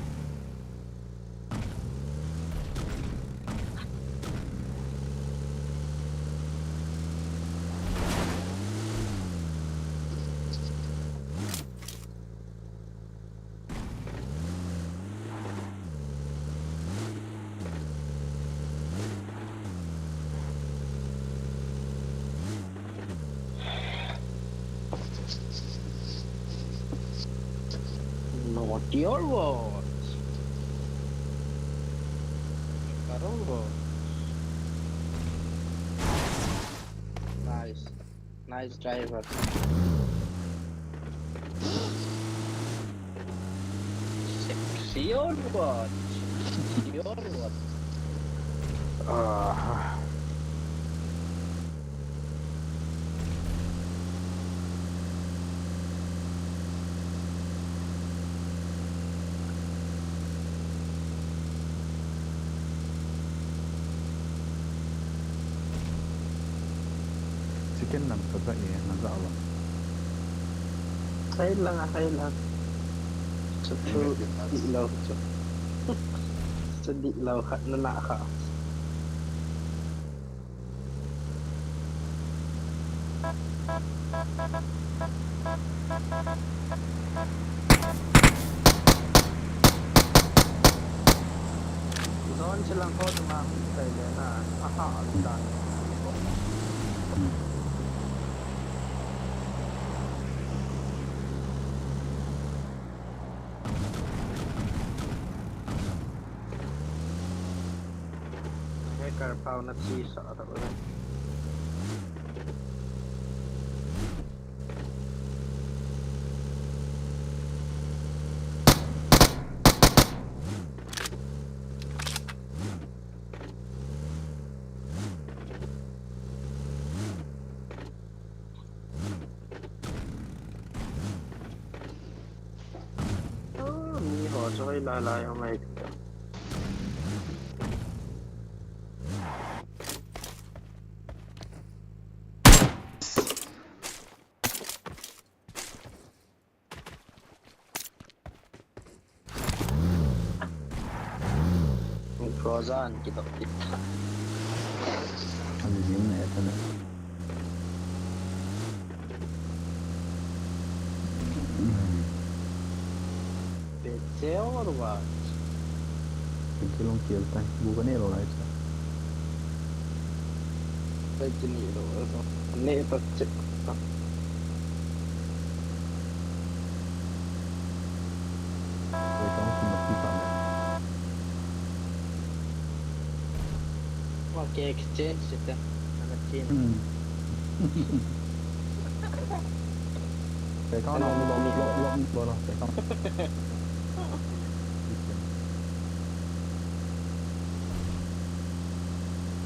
Not your words. Karo. Nice. Nice driver. Sexy or what? Sexy or what? Chicken lang kagak ya, nasa alam. Kailang. Sedih ilaw. Sedih ilaw na naka. Doon silang ko tumakay na. Aha, alutan. Karpao na sisa atau apa? Oh, ni ho so ay lalay ang may Frozen kita. Ano yun na ito na. PC or what? Kilong kill time. Bukan ni lo right. PC ni lo. Ni ito check. Oke, exchange itu. Anak Cina. ไปเข้าลงลงลงไปเข้า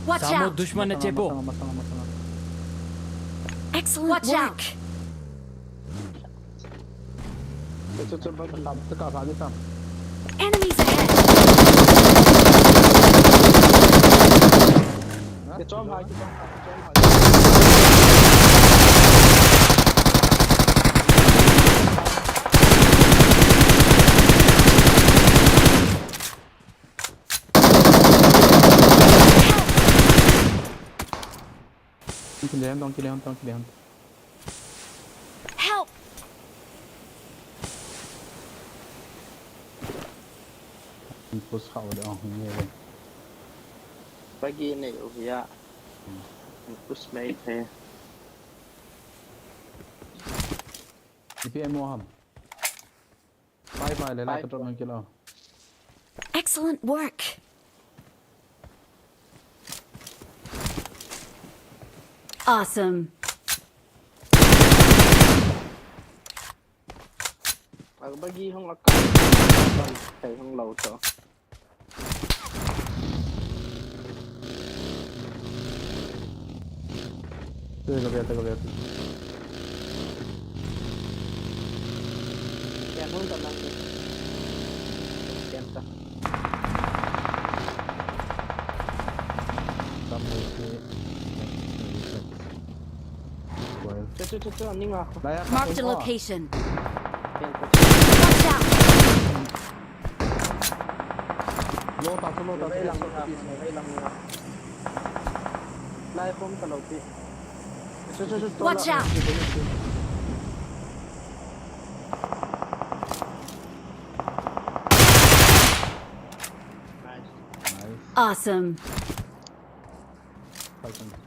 Watch Sama out! दुश्मन ने चेपो Excellent Watch work! Out! จะกลับที่ซ้ Enemies ahead! ำจะจ้อมพายจะจ้อมพาย ต้องกินแล้ว Help! พุชเข้าเลยอ๋อนี่เลย Pagi ni, ya. Push mate है. พี่เอ็มโมครับไปเลยไล่กระโดดมันกินแล้ว Excellent work! Awesome! Pagi hong akan. Thầy hong lầu cho. เตือนกับเบียร์ Kaya hong tenang ni. Kaya tak. ตามมือที่Cucu, ni ngah. Marked a location. Kaya tak. Watch out! โลตัด Hilang ngah. Lai pun kalau ti. Cucu. Watch out! Awesome! ไปกัน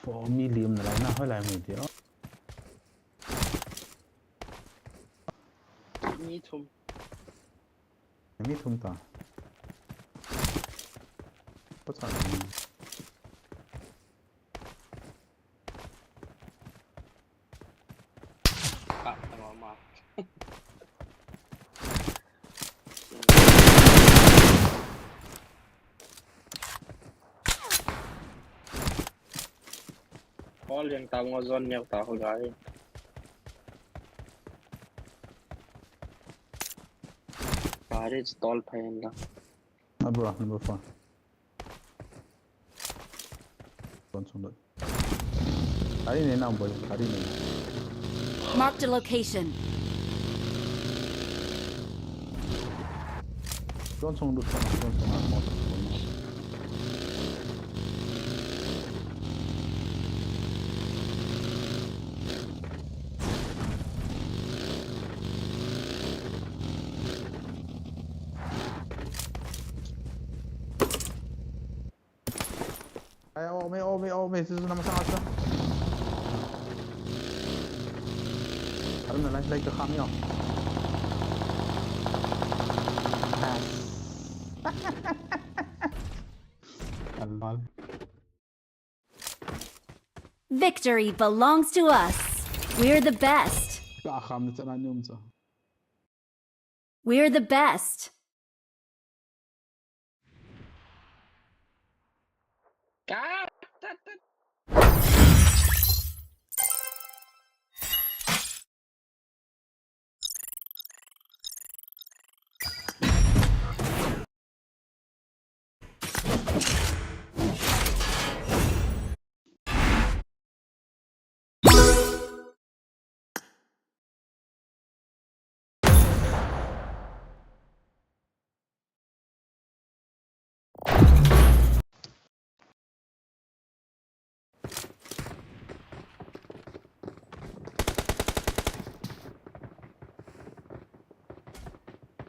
4 million อะไรนะเท่าไหร่หมื่นเดียว Ni thum. ยังไม่ทุ่มต่อก็สั่ง Pak tengok mak. All yang tahu ngozon yang tahu gaya. Garage stall pain lah. number 4 Konsolda. Hari ni nak boleh, hari ni. Marked a location. Konsolda mau. Ome, itu nama sangat tu. Ada mana lagi ke kami oh. Allah. Victory belongs to us. We're the best. Kami tak nak nyum tu. We're the best.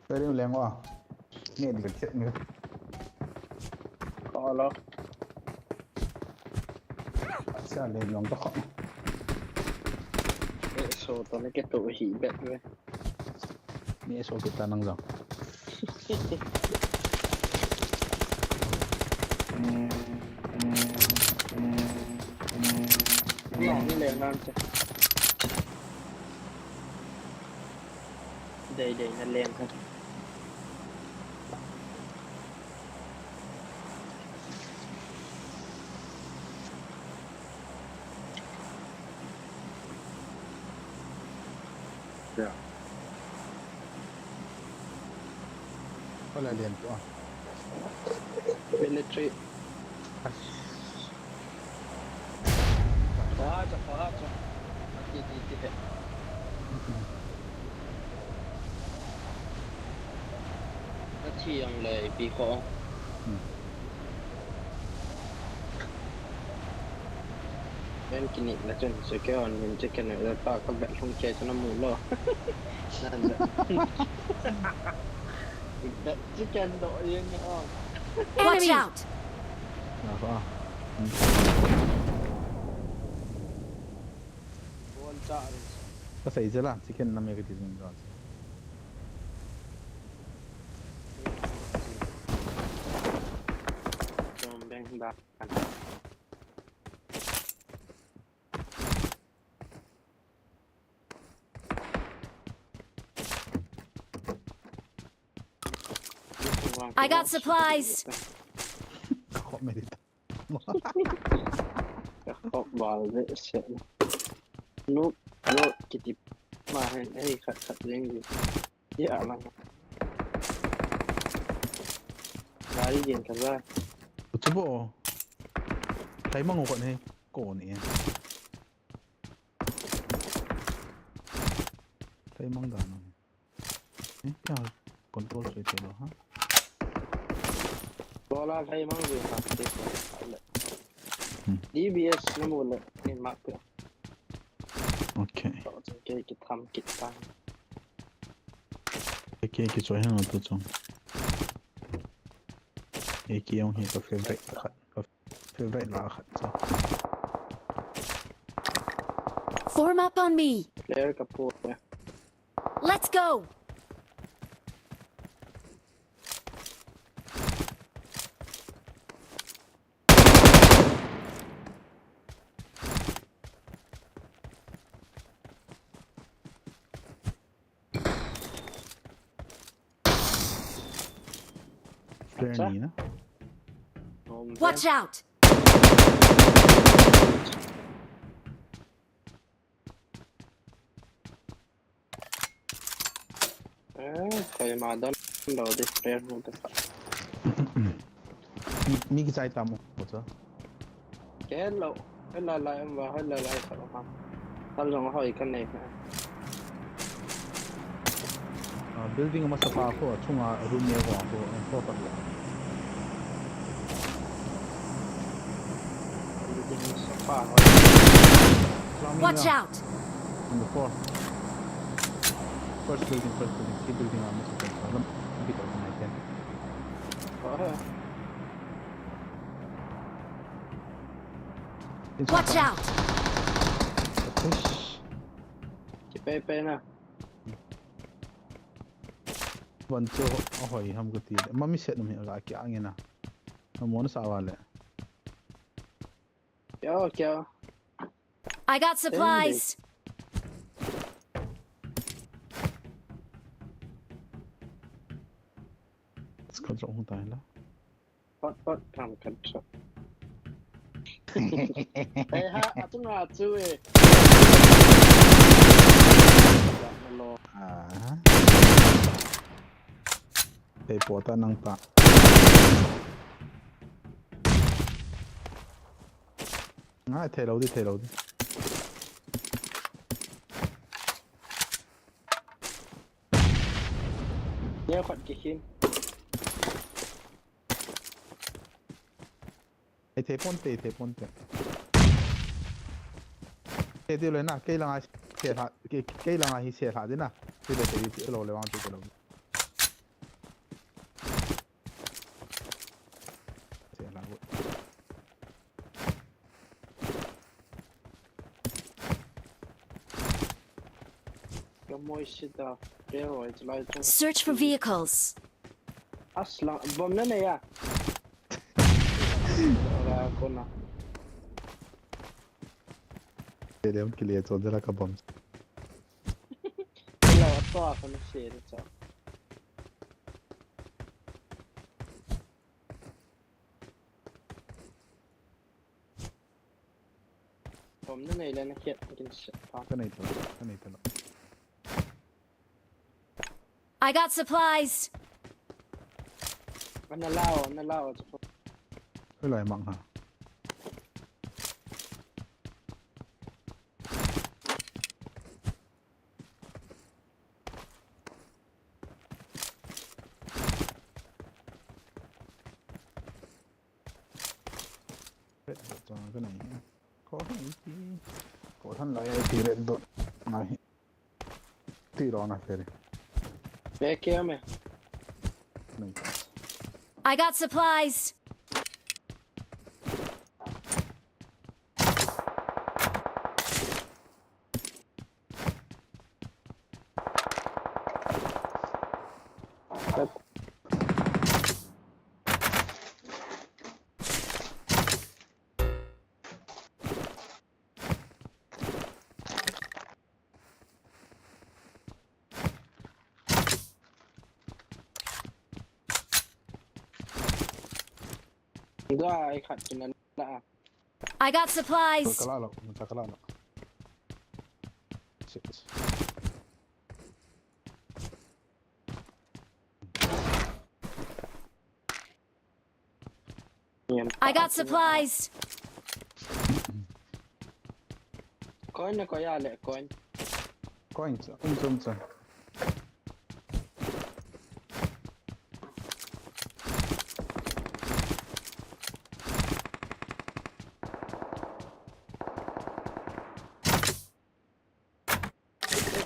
Đây đi lén quá. Nghe thì phải chết nữa. Có lo. Sao lên lòng tóc. Số tao nó cái tụ hỉ bẹt rồi. Nghe số kita nang dong. Nó như lẹn làm chứ. Đây nó lẹn thôi. Có là liền quá. Military. Quá cho. Đi. Nó chiangเลยปีของ bên kinh nghiệm là chân sự cái hòn mình chỉ cần là ta các bạn không chơi cho nó mù lo nên là bạn chỉ cần đội yên nhau Watch out! Có. quan trọng Có xảy ra là chicken năm cái gì rồi. trong bên bạc I got supplies. Khó mày đi. khó vào dễ sợ nút cái tip mà hay khát lên gì dạ mà gái điện cả ra Chứ bộ. Thấy mong ngộ này. Cổ này. Thấy mong đàn này. Bây giờ control rồi thế đó hả? đó là thấy mang về mặt đấy DBS nó mua lại nên mặc được Ok. đó cái tham kịch tăng Cái chỗ hàng tôi trong. Cái ông hiện có favorite là khát cho. Form up on me. player kapur Let's go. Player này nữa. Watch out! Kaya madon daw di player mo ta Mi cái trái tamo chứ? hello lại em vào hello lại sao không tao dùng hỏi cái này Building mà sắp phá ko chung room này ko ko phá được. Watch out! On the floor. First building. Key building I'm supposed to. Let me get over my tent. Watch out! Push. chị pe nè Vẫn chưa hỏi ham cái gì. Mà mi set nó là cái anh na. Nó muốn sao vậy? kêu I got supplies. Có rộng không tài đó. Pot làm cẩn thận ê ha chúng là chui Để bỏ ta năng tạ. Ngay thay đầu đi. nhớ phận kỳ khiêm Thế ponte. Thế tiêu lên nào, cây là ai xẻ hạt, cây là ai xẻ hạt thế nào? Thế để lầu lấy vào cái lầu. moisita steroids like Search for vehicles. asla bom na ya ora kona Edam clear to the like a bomb. la to kan share cha bom na nei la na khet kin pa Cái này thôi, cái này thôi. I got supplies. na lao cha Cái loại mặn hả? Cho cái này có cái gì có thân lại thì lên đột này thì đó là phải be ke me này I got supplies. da ai khat kin la I got rồi supplies. cái lá lọ mình cái lá lọ I got supplies. coin ko ya le coin có anh zoom rồi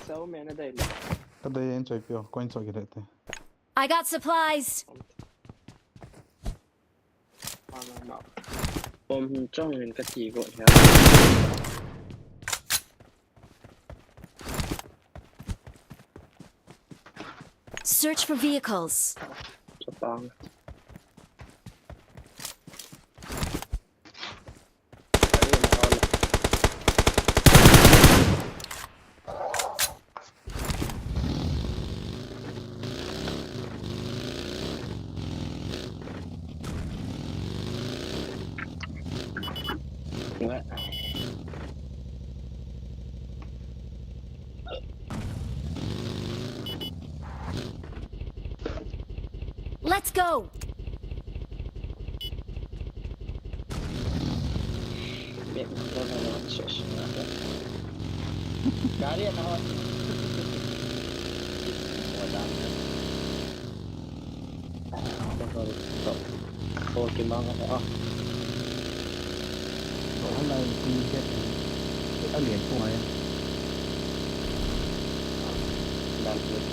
sao me na dai cái đây anh chơi phiêu có anh chơi cái đấy thế I got supplies. ma bom trong hình cái gì gọi là Search for vehicles. cho tang Let's go. biết nó sẽ cái điện thôi thôi cái mong đó hôm nay đi cái liền của mày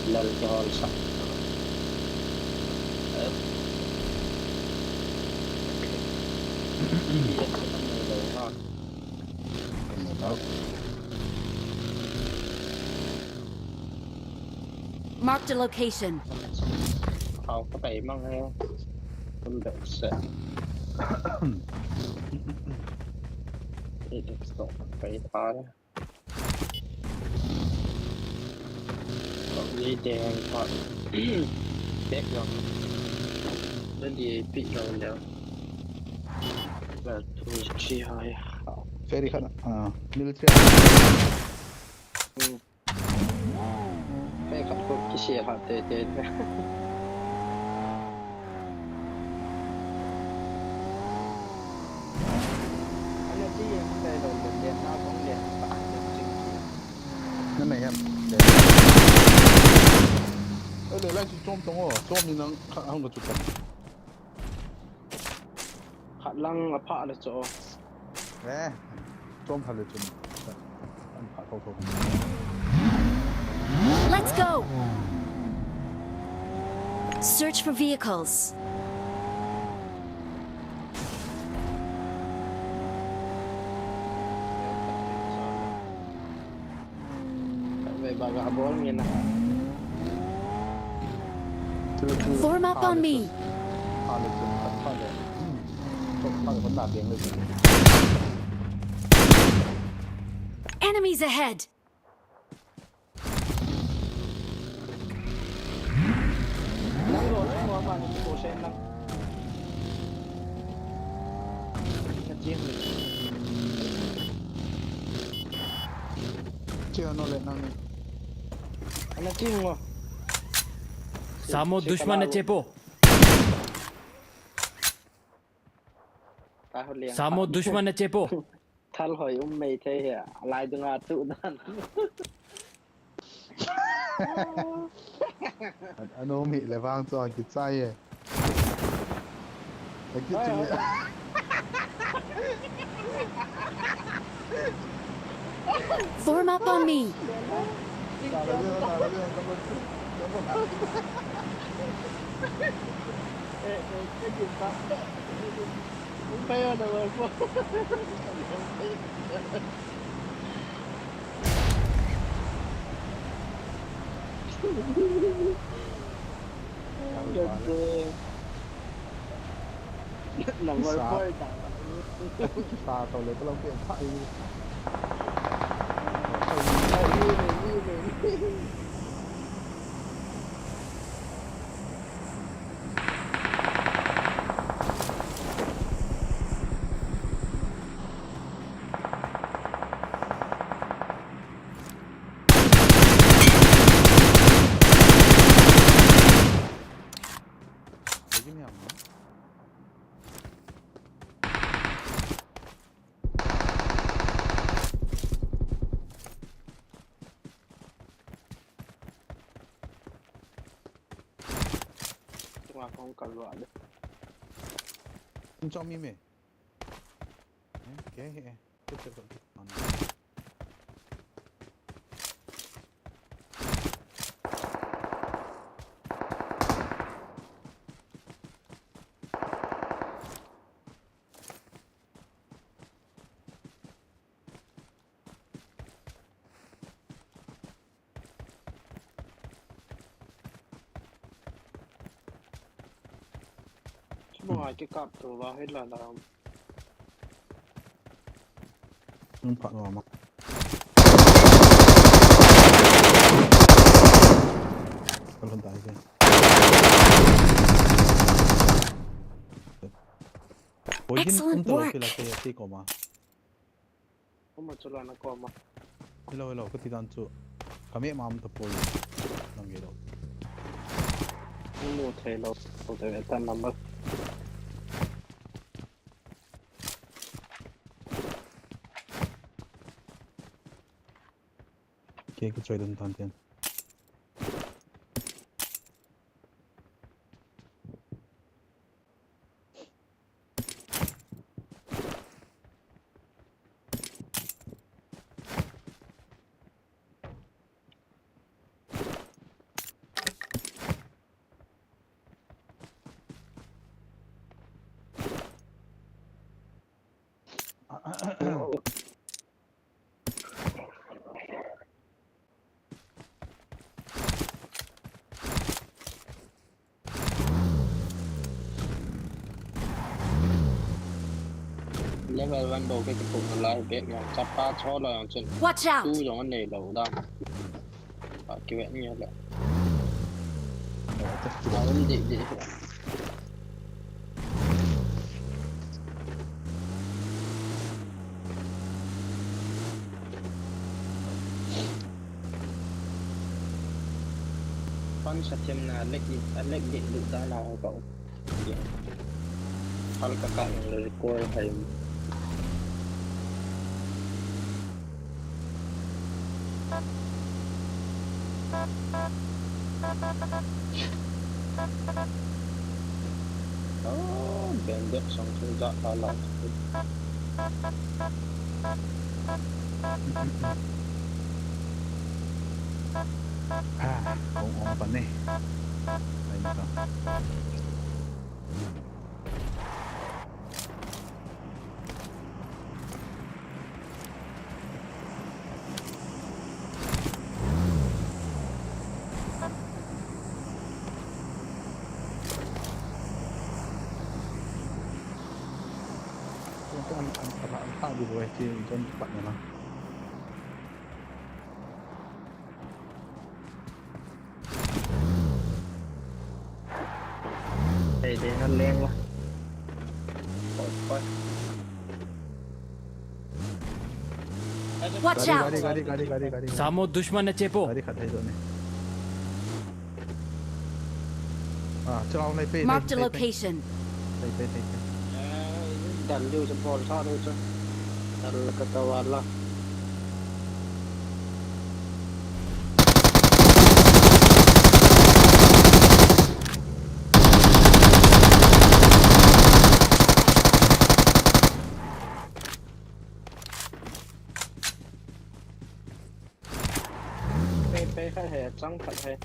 lần cho sạch Marked a location. không có phải mang theo không được sợ để được sợ phải phá đó còn đi đèn còn đẹp rồi đến đi bị rồi nữa và tôi chỉ hỏi ferry kan military phải khắc phục cái gì hả tệ tệ anh chỉ em đây rồi điện nào cũng điện bạc được cái này em để lại 좀 동어 좀 하는 거 좋다 khát lăng phá được chỗ 네, 좀 살려줘. Let's go. Search for vehicles. về bà gà bố nghe นะ Form up on me. พาเลยจนเข้าเลยเข้าเลยคนตาเลี้ยงเลย Enemies ahead. นั่งรถหัวมันโอเช่นนั่งกระเจี๊ยบเลย เชื่อโน่เลยนั่งนี่ อันนั้นจริงวะ Samo dushman ne chepo. ตาเขาเลี้ยง Samo dushman ne chepo. ท่านหอยไม่ใช่เหรอลายจังหวัดสุนั่น อโนมิเลยว่างจอกิจใจไอ้กิจจะมี Form up on me. ตาเรื่องก็มันไม่เอาแต่ว่าพวกหนังวันพ่อยต่าง ตาต่อเลยก็เราเปลี่ยนไพ่ จังหวะของกันว่าเลย คุณจอมมีไหมแกเฮ้ก็จะแบบนั้นชั่วโมงจะกลับตัวว่าให้ละเรา มันผ่านออกมาก็คนตายสิโอ้ยยินคุณตลอดคือละเตะตีกอมา ก็มาจุลานกรมา Hello,ก็ติดตามจู่kami mam tapol ng gelo. ไม่รู้เทเราแต่แต่นัมเบอร์ Okay,ก็ช่วยดันทันเตียนเลเวลวันโดก็จะปุ่มอะไรเบกอย่างจับปลาช้อนอะไรอย่างเช่น Watch ตู้ out. อย่างนั้นเลยเราได้เกี่ยวนี่แหละเอาดีดีฟันสัตย์เทียมนาเล็กดิดูได้เราเขาทำกระต่ายเลยกล้วยไทยBendek sang sudah kalah. Kung pa ni. Ayun ka. Ang tao di boleh John cepatnya lah. Để nó lên quá. Watch out! Gadi. सामो दुश्मन ने चेपो Gadi kat hidup ni. Celau lai pe. Marked a location. Lai pe. Đàn vô cho bò sao đâu chứ. Đàn là cái tàu ăn là. Pe khai hè trắng thật hè.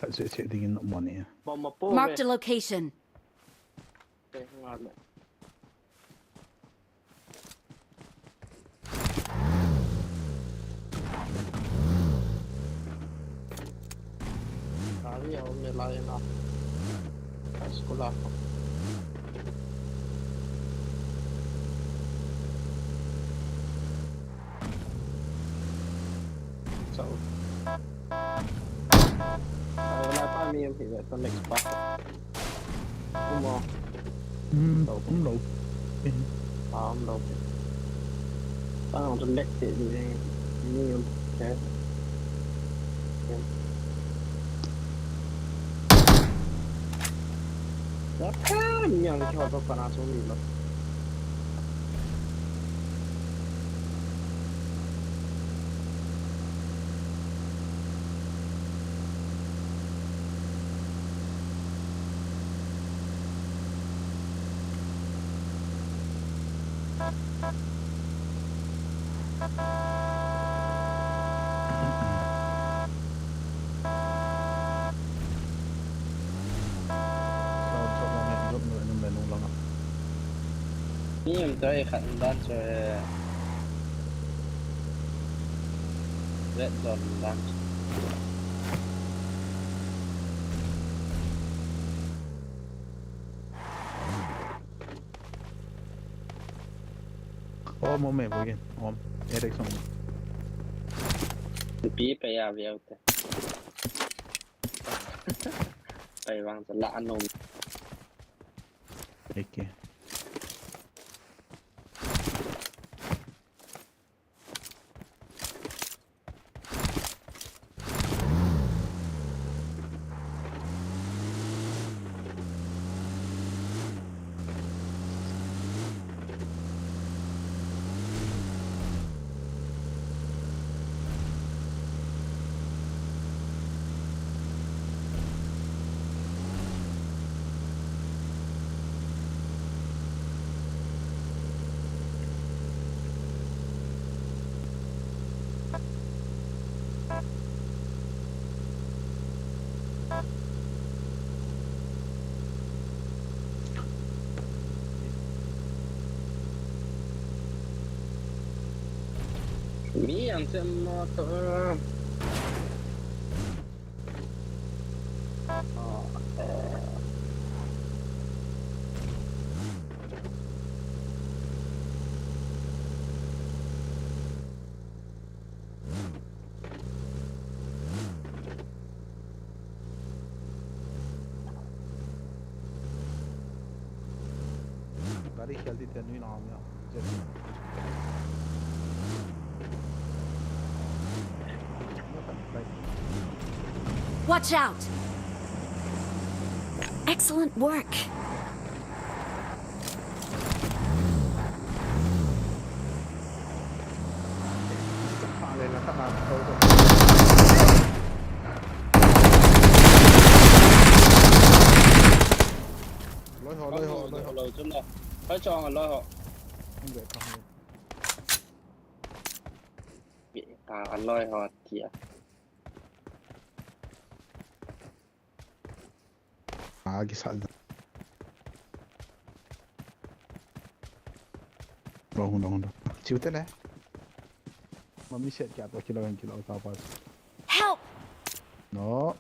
Tak cek tingin nak buat ni. Bò mà po Marked về. a location. Pe ngon đấy. Kali hôm nay lại nó. Tại sekolah. So. Wala pa mi thì lại con next part. Đúng không? Cũng đủ. Không đâu. Tao con next thì như thế. Đó, nhiều cái cho con nào xuống đi mà. Em tới khẩn đan rồi red zone đan. Mau main begin. Ericsson. Piไปà về thế.ไปวางสละนม Okay. Mi yang motor. Gadi khelti the nui naam ya. Watch out! Excellent work. Lên là các bạn thôi. Lôi họ. Lôi chút nào. Phải cho họ lôi họ. Không được. Bị ăn lôi họ thì Lagi saldo. Ronda. Ciute le. Mami set kya to kilo ka pas. Help! No.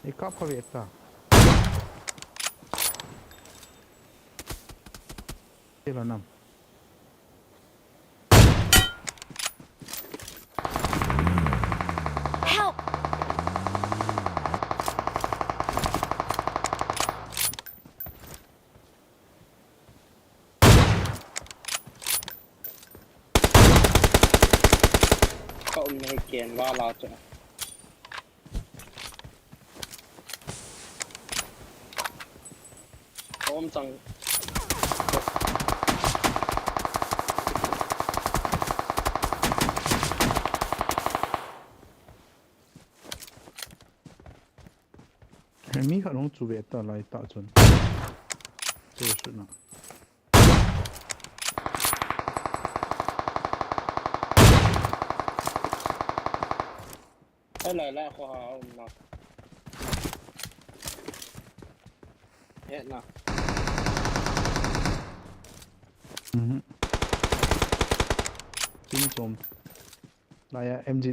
Ikap ka veta. ที่เราน Help! ก็ไม่ให้เกณฑ์ว่าเราจะผมจัง ำมีขนมจูเบตต่อไรต่อจน这个是呢来来好好嘛，哎那。ที่นี่ชมราย MG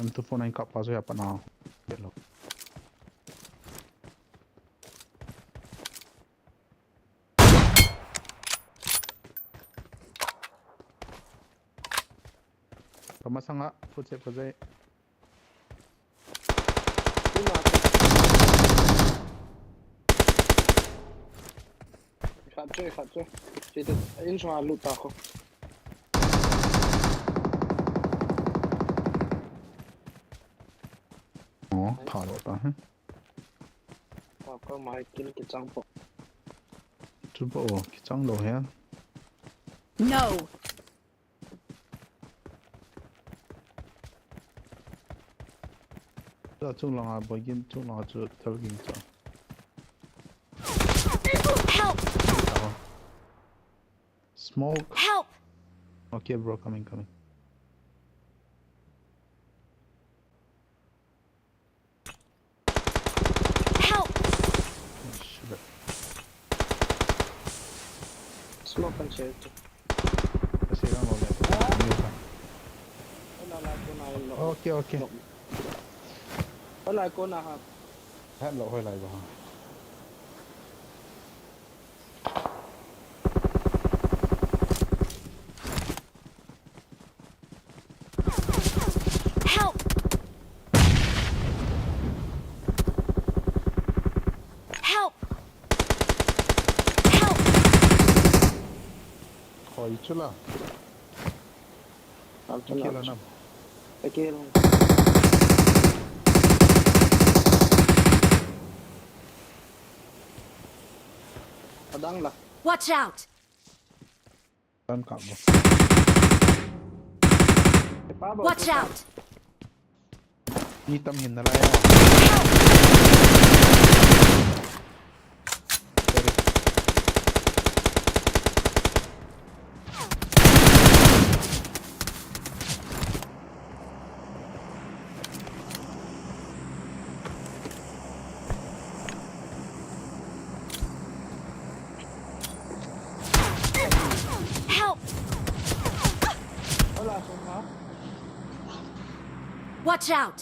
M249 กับพาสุยาปนาเดี๋ยวเรามาสั่งละพูดเจ็บก็ได้ขับช่วยเดี๋ยวอินชาลุตาเขา อ๋อผ่าหรอปะฮะ ก็มากินกิจังปะ จุบโอ้กิจังโลเฮีย No! เราจุงลองอ่ะบอกกินจุงลองจุดเท่ากินจ้ะ Help! Smoke. Help! Okay, bro, coming. Help! Oh, shit. Smoke and shit. Kasi lang ulit. Okay. Wala ko na ha. แพทย์เราค่อยไล่บ้าง Help! Help! Help! ขออีกชุดละ I'll โอเคแล้วนะ Okay. Padang lah. Watch out! ด้านกลับบ่ Watch out! มีตำหินอะไรอ่ะ Help! Wala ko ha. Watch out!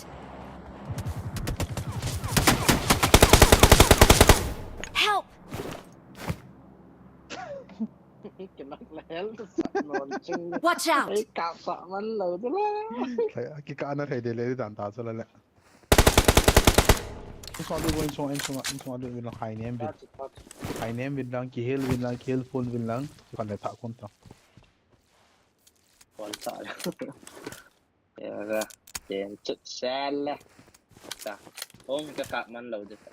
Help! Kinaklahel sa launching. Watch out! Ay kasa man law dala. ใครกิกาอันนั้นใครเดเลยด่านตาซะแล้วแหละอินชอนดูอินชอนดูวินลังไฮเนมบิดไฮเนมบิดลังกิเฮลวินลังกิเฮลฟูลวินลังกันเลยตาคนต่อ Wala. Kaya yan chut sala. Ta. Ka ka man law dito.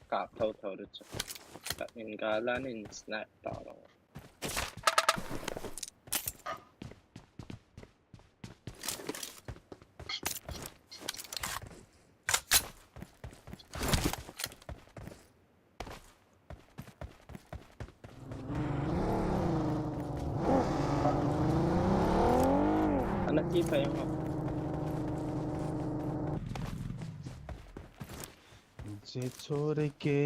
Ka thau dito. Ka in galanin snap ta. Anak siapa yang mau? मुझे छोड़ के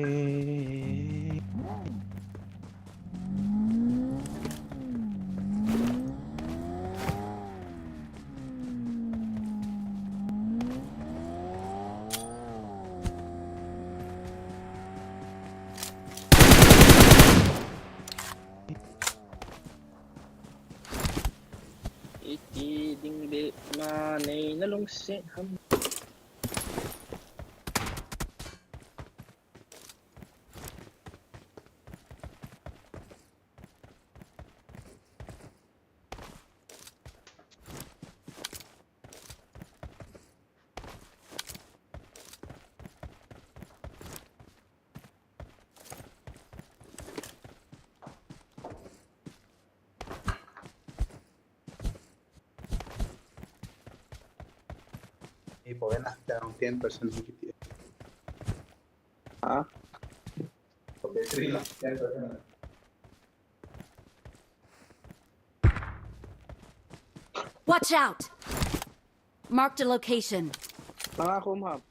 Iti ding be manay na long se ham. Ei po enää, tää on 10% hikitiä. Ah, Okei, 10%. Watch out! Marked a location. nangako ma'am.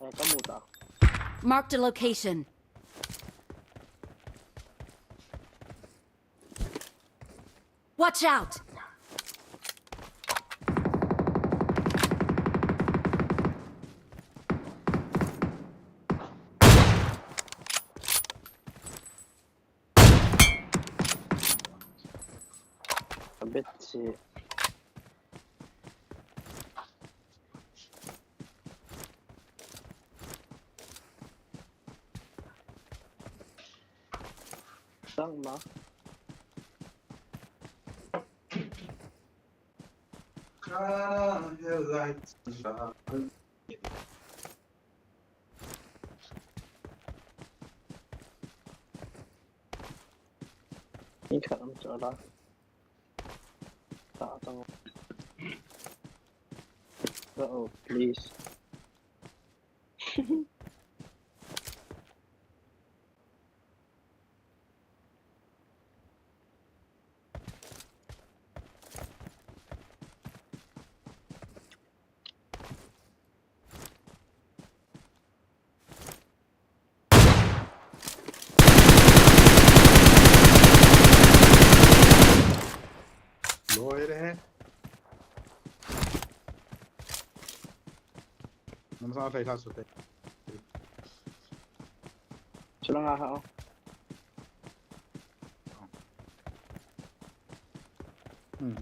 Ay, kamuta. Marked a location. Watch out! Kabit si... Sang ma? Ikaw ang tsara. Tatang. Oh, please. Loire. Nämä saa feilaa sut. Sila nga ako.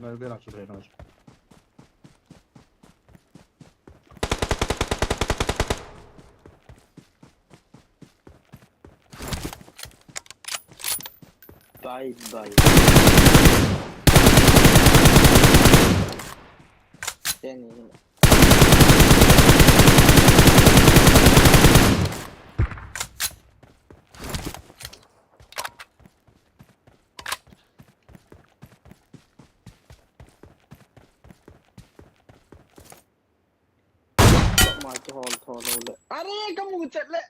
Lär vielä sut ei nois. Bye bye. Yan yun. Mark håll ulit. Aray, kamutat le!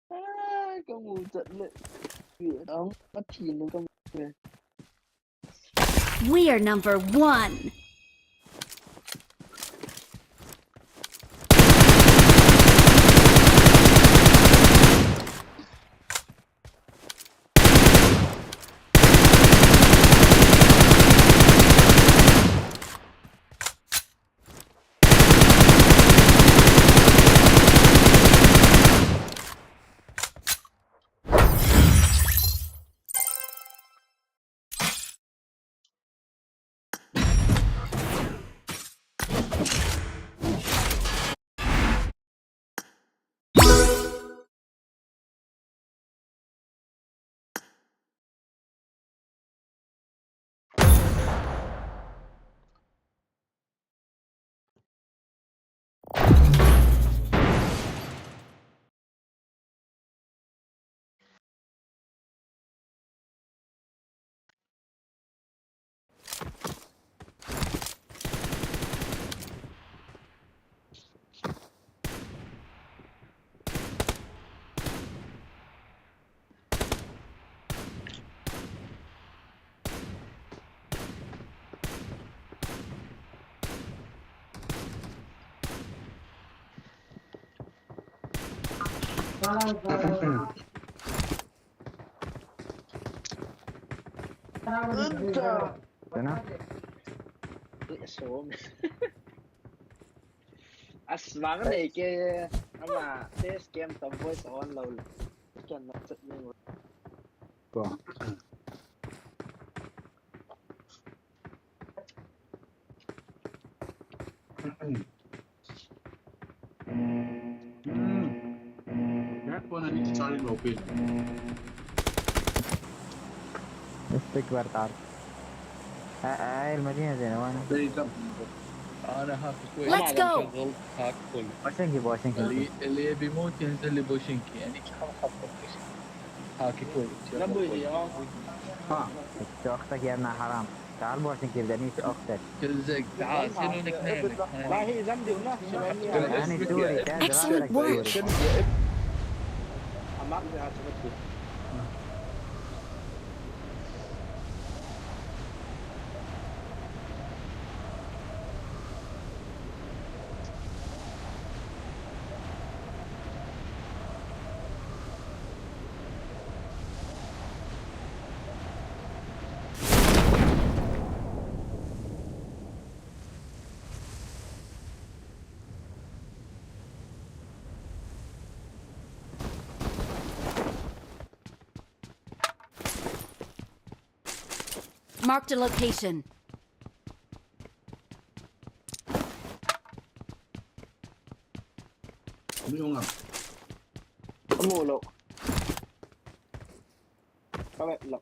Ay, kamutat le. Ang matino kamutat. We are number 1. Enää? Så. Asmang này kia ama test game tầm voice on lâu. Kan na set ni. Tuo. Mobil. استكبر تعرف هاي المدينة زينة وين؟ انا هاك كويس. Let's go. شغل هاك كل بوشنكي بوشنكي اللي بيموت ينزل لي بوشنكي يعني حط هاكي كويس. شو أختك يا ابن حرام تعال بوشنكي بدنيش أختك كزك تعال شنو نكنيمك؟ لا هي زمدي ونفسي أنا سوري كان Excellent دراسك work. سوري أمام زي هاتشبتي Marked a location. مو لو طبعا لا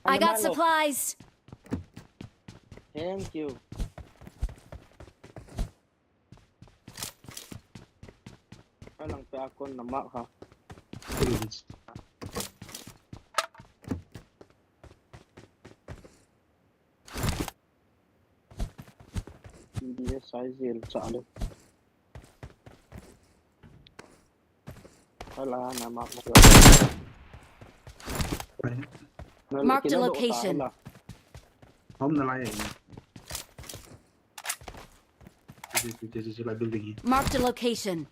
I got supplies. Thank you. Alang pa ako nama ha. Hindi size yun sa ano. Wala na mako. Marked a location. هم نلاقي This is like building here. Marked a location.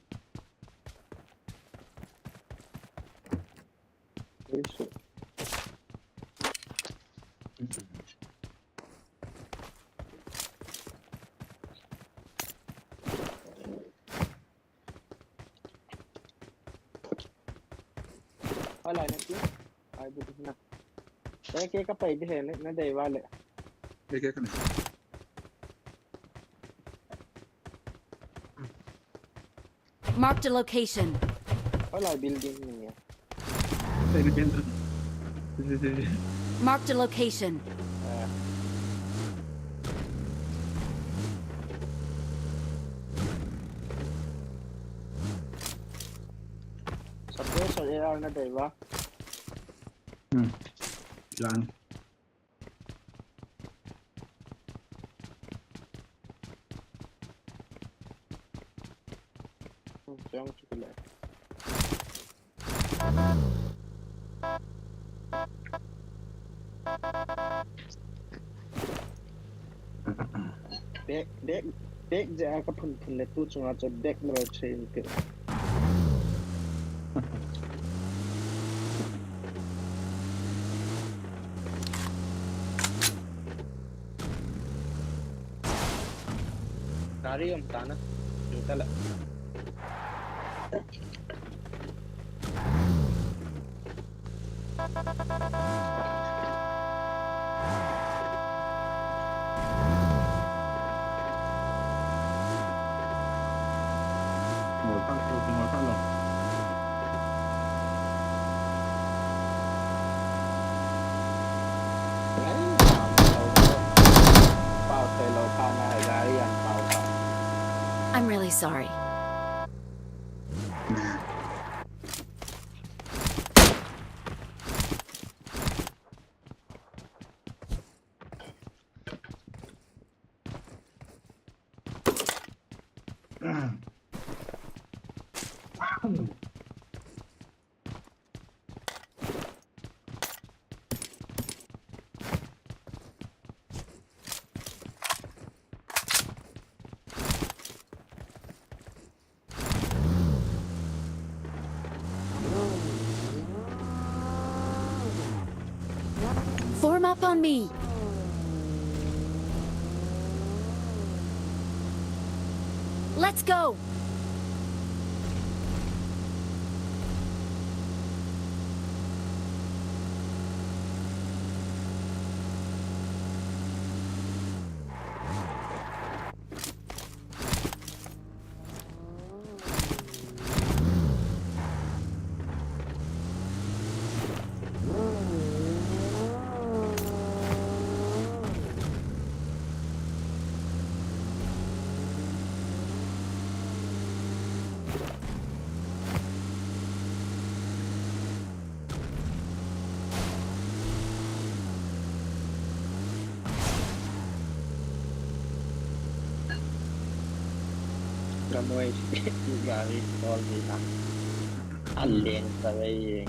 Wala na siya. Ay, buti na. Kaya ka pa hindi na day wala. Kaya ka na. Marked a location. Wala building niya. Marked a location. Sa pressure AR na day ba? Yan. Siyang chocolate. Dek ja ka phun le tu chunga cha dek no chain ke. Tari yung tanah. Yung tala. Tinggal tanah. I'm really sorry. Form up on me. Let's go. Kamu garis tol kita. Alien sabi.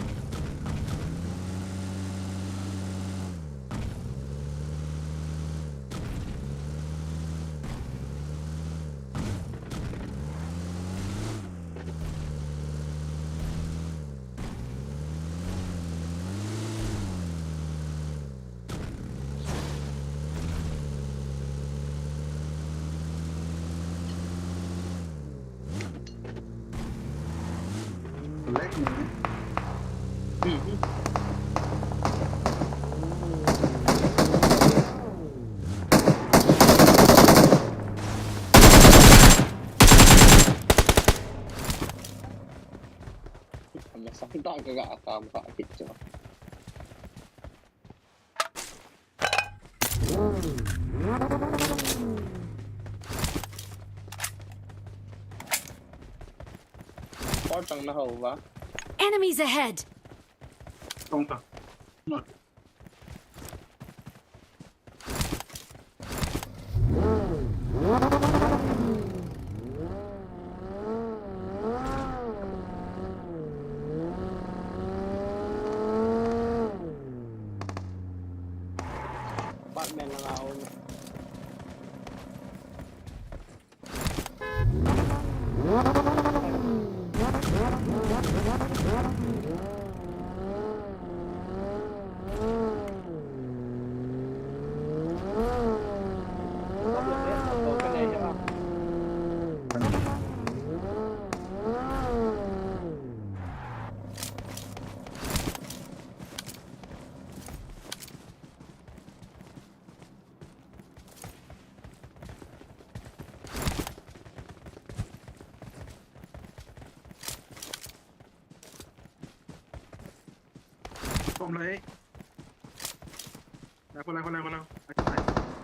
Masakit ang kagakam kakit siya. Portang nahawa. Enemies ahead. Tonka. No. Batman na nga ako.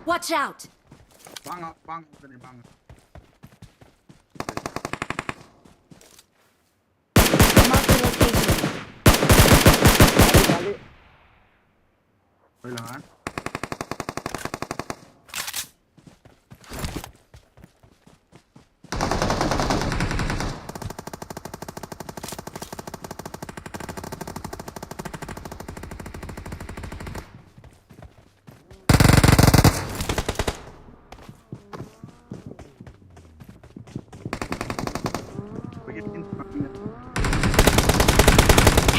Watch out. Bang, bang, bang. Mark the location. Kailangan.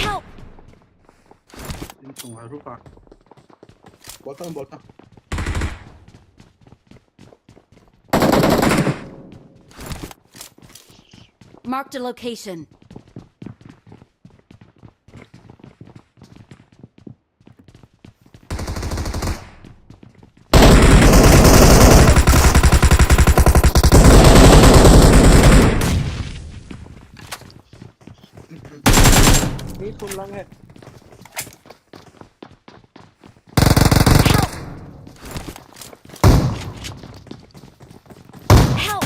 Help. Tunggu rupa. Bottom. Marked a location. Ini tulang eh. Help.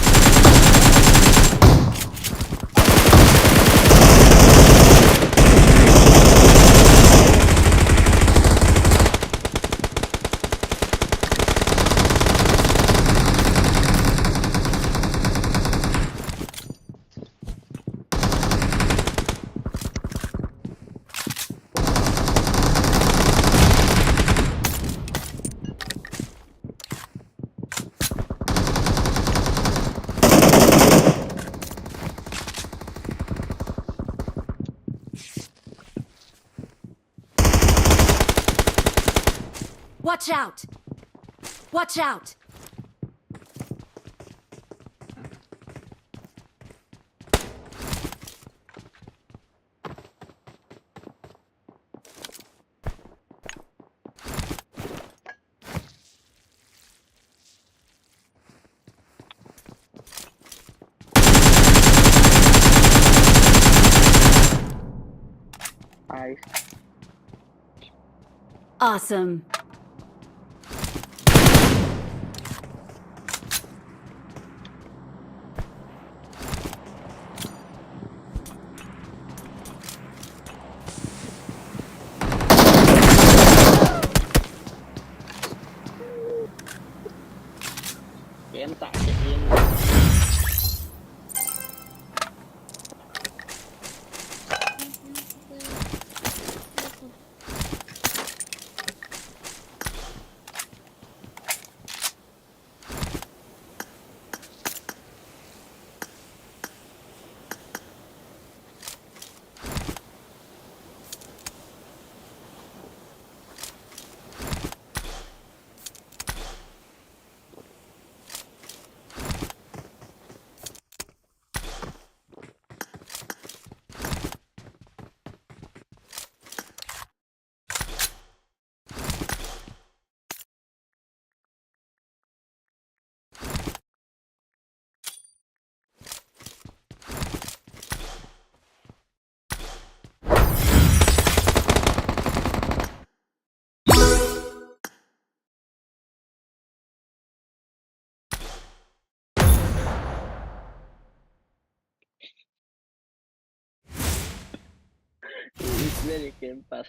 Watch out! Watch out! Nice. Awesome. Em tại cái yên. It's very simple.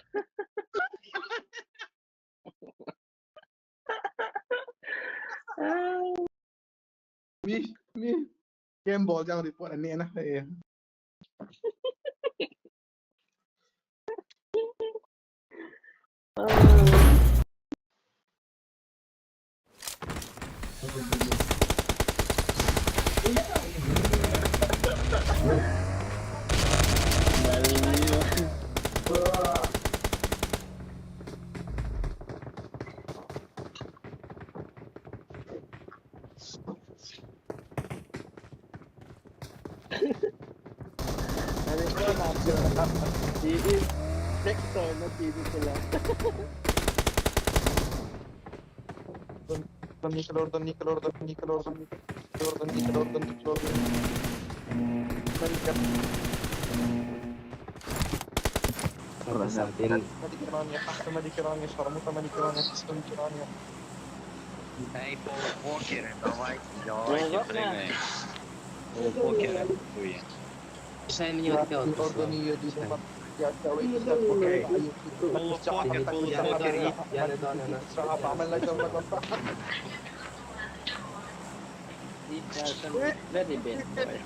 มีเกมบอลจังรีพอร์ตอันนี้นะเอ้ย He is sector na TV sila. Ej, po åkeren, давайте, давайте, прыгай. По åkeren, хуя. Sen yun ka. Окей. Полупокер, полупокер, Very bad boy.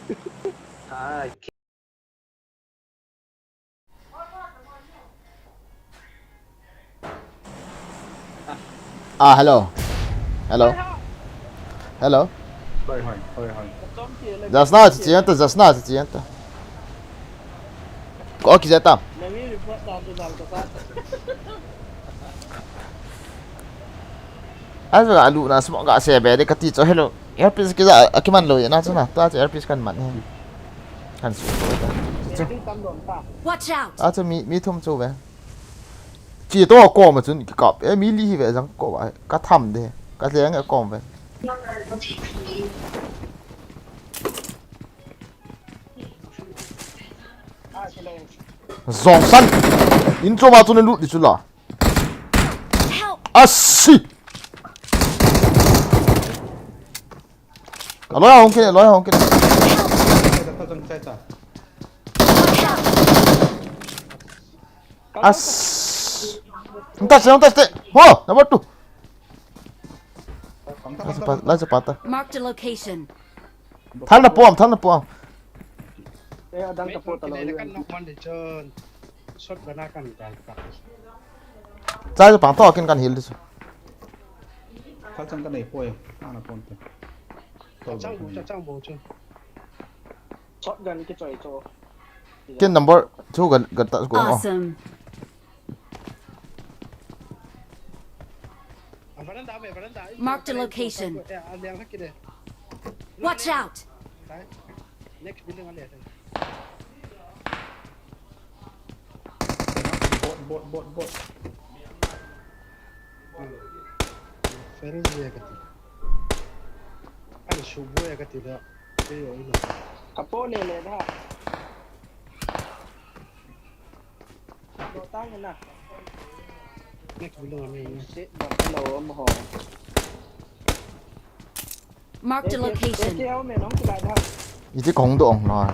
Hello. Hello. Засна. Окей, за там. Asa alu na semua gak saya beri kati so hello. Earpiece kita akiman lo ya na sana. Ta earpiece kan man. Kan su. Watch out! Asa mi thum chu ve. Chỉ to ko ma chun ki kap. Mi li ve jang ko ba. Ka tham de. Ka leng a kom ve. Zong san. In cho ma tu ne lu di chu la. Ashi. Lôi hông kia. Không touch it. Oh, number 2. Let's pata. Marked a location. Thằng nó bom. Đang tập bộ talo kan nok man de chon. Shot bana kan kan. Trái cho bằng to kan hill đi. Thal chang kan nei poi ana pon te Chang bo chon. Shotgun cái trời cho. Cái number 2 gần ta cũng. Awesome. Marked a location. Watch out! Next building on there. Bot. Ferris ya kati. Ada subuh ya kati dah. Ini. Apa ni dah? Tangan lah. Next building on there. Sit hello mo. Marked a location. Kéo mày nóng lại thôi. 이제 공동 나.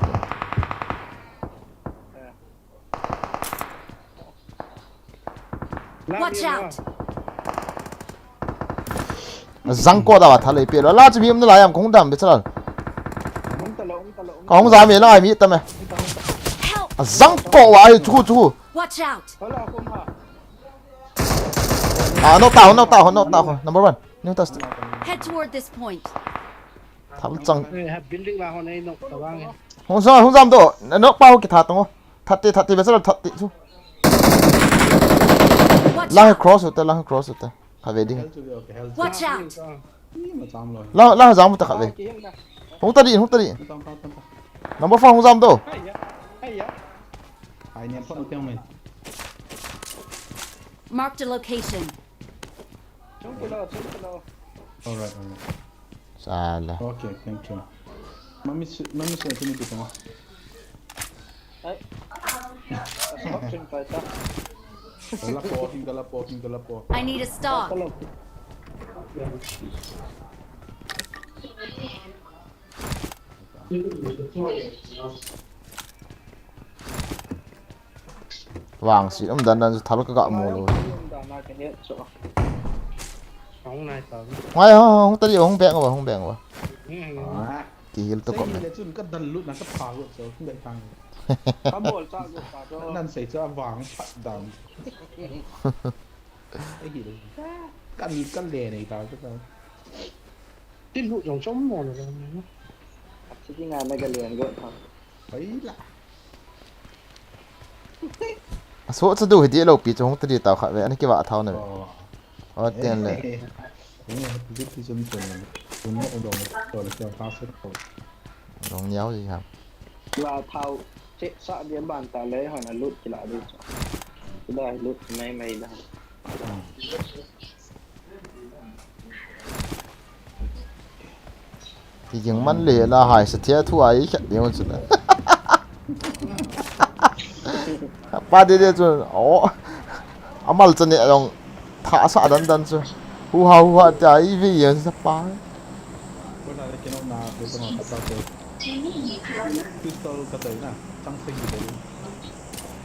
Watch out! 장꼬다 와 탈레 삐라 라지 미음는 라얌 공담 베트랄 공자미 라 미 있다며 장꼬 와 주고 Watch out! 아 넣었다 넘버 1 넣었다 Head toward this point. 탑장 Building lah hone ini tawang. 홍삼도 넣 빠오기 다 똥어 탔디 베트랄 탔디 주 랑 크로스 때 가베디 Watch out! 랑 잠부터 가베 홍따리 넘버 4 홍삼도 Marked a location. Alright. 살라 Okay, thank you. Mami sini kita mah. Galapo. I need a stock. 왕 씨, 난 다를 거가 뭐. Không này tao. Ngoài 홍따리 홍뱅 와. Kihil to kom. Chun ka dal lut na ka pha go so không đợi thằng. Nan sai cho vàng phát đam. Cái gì đấy? Căn lề này tao chứ tao. Tin hụt dòng sống mòn rồi. Chứ ngài mấy cái liền gỡ thật. Ấy lạ. số sẽ đủ thì lâu bị trong tây tàu khát về anh kia vợ thao này tiền này đồng nhéo gì hả và thao chết sợ biến bàn ta lấy hỏi là lút thì lại đi cái đây lút mày là thì những món lì là hải sẽ theo thu ấy chắc nhiều chút nữa ba đi 좀 아말 전에 좀 타사 단단죠 후하 자 이비 연습 봐 pistol katay na something gitu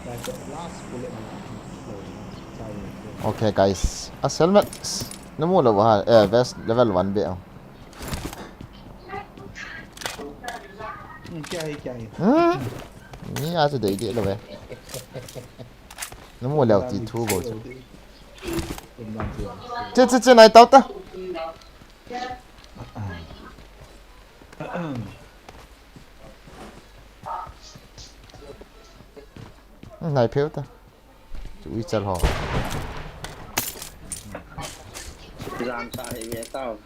like last bullet okay guys helmet namo lo ba vest level 1 be kya ni aja dei de lo be namo leo ti thu bo che này tao ta này phiếu ta chú ý chân họ làm sao để về tao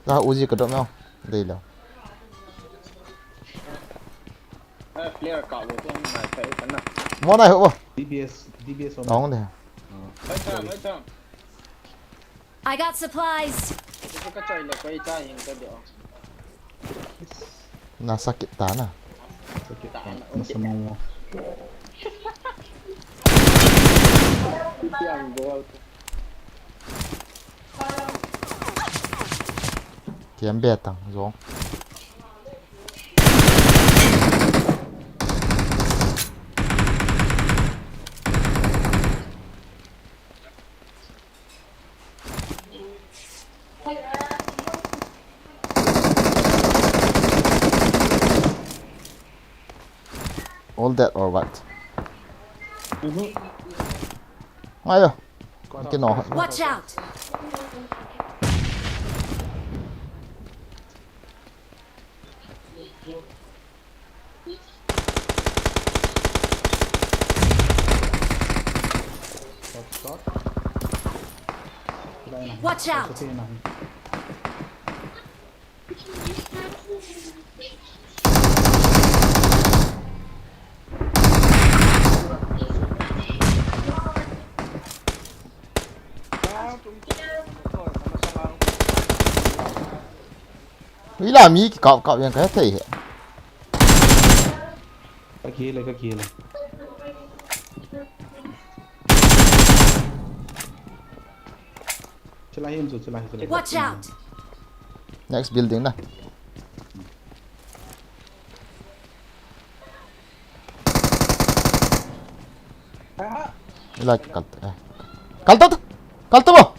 ra uji cái đó không đây là player cọ với con này phải cái nào món này hữu DBS đóng này mấy trăm I got supplies. cái chơi là quay trai hình cái điều là sakit tanah semua yang gol kiếm bè tặng giống all that or what ai rồi cái nọ Watch out. Watch out! Kasi na. Wala mi ki kap kap yang kaya thei he. Kaki le. Chalahin zo. Watch out! Next building na. Wala ki kalta. Kalta mo.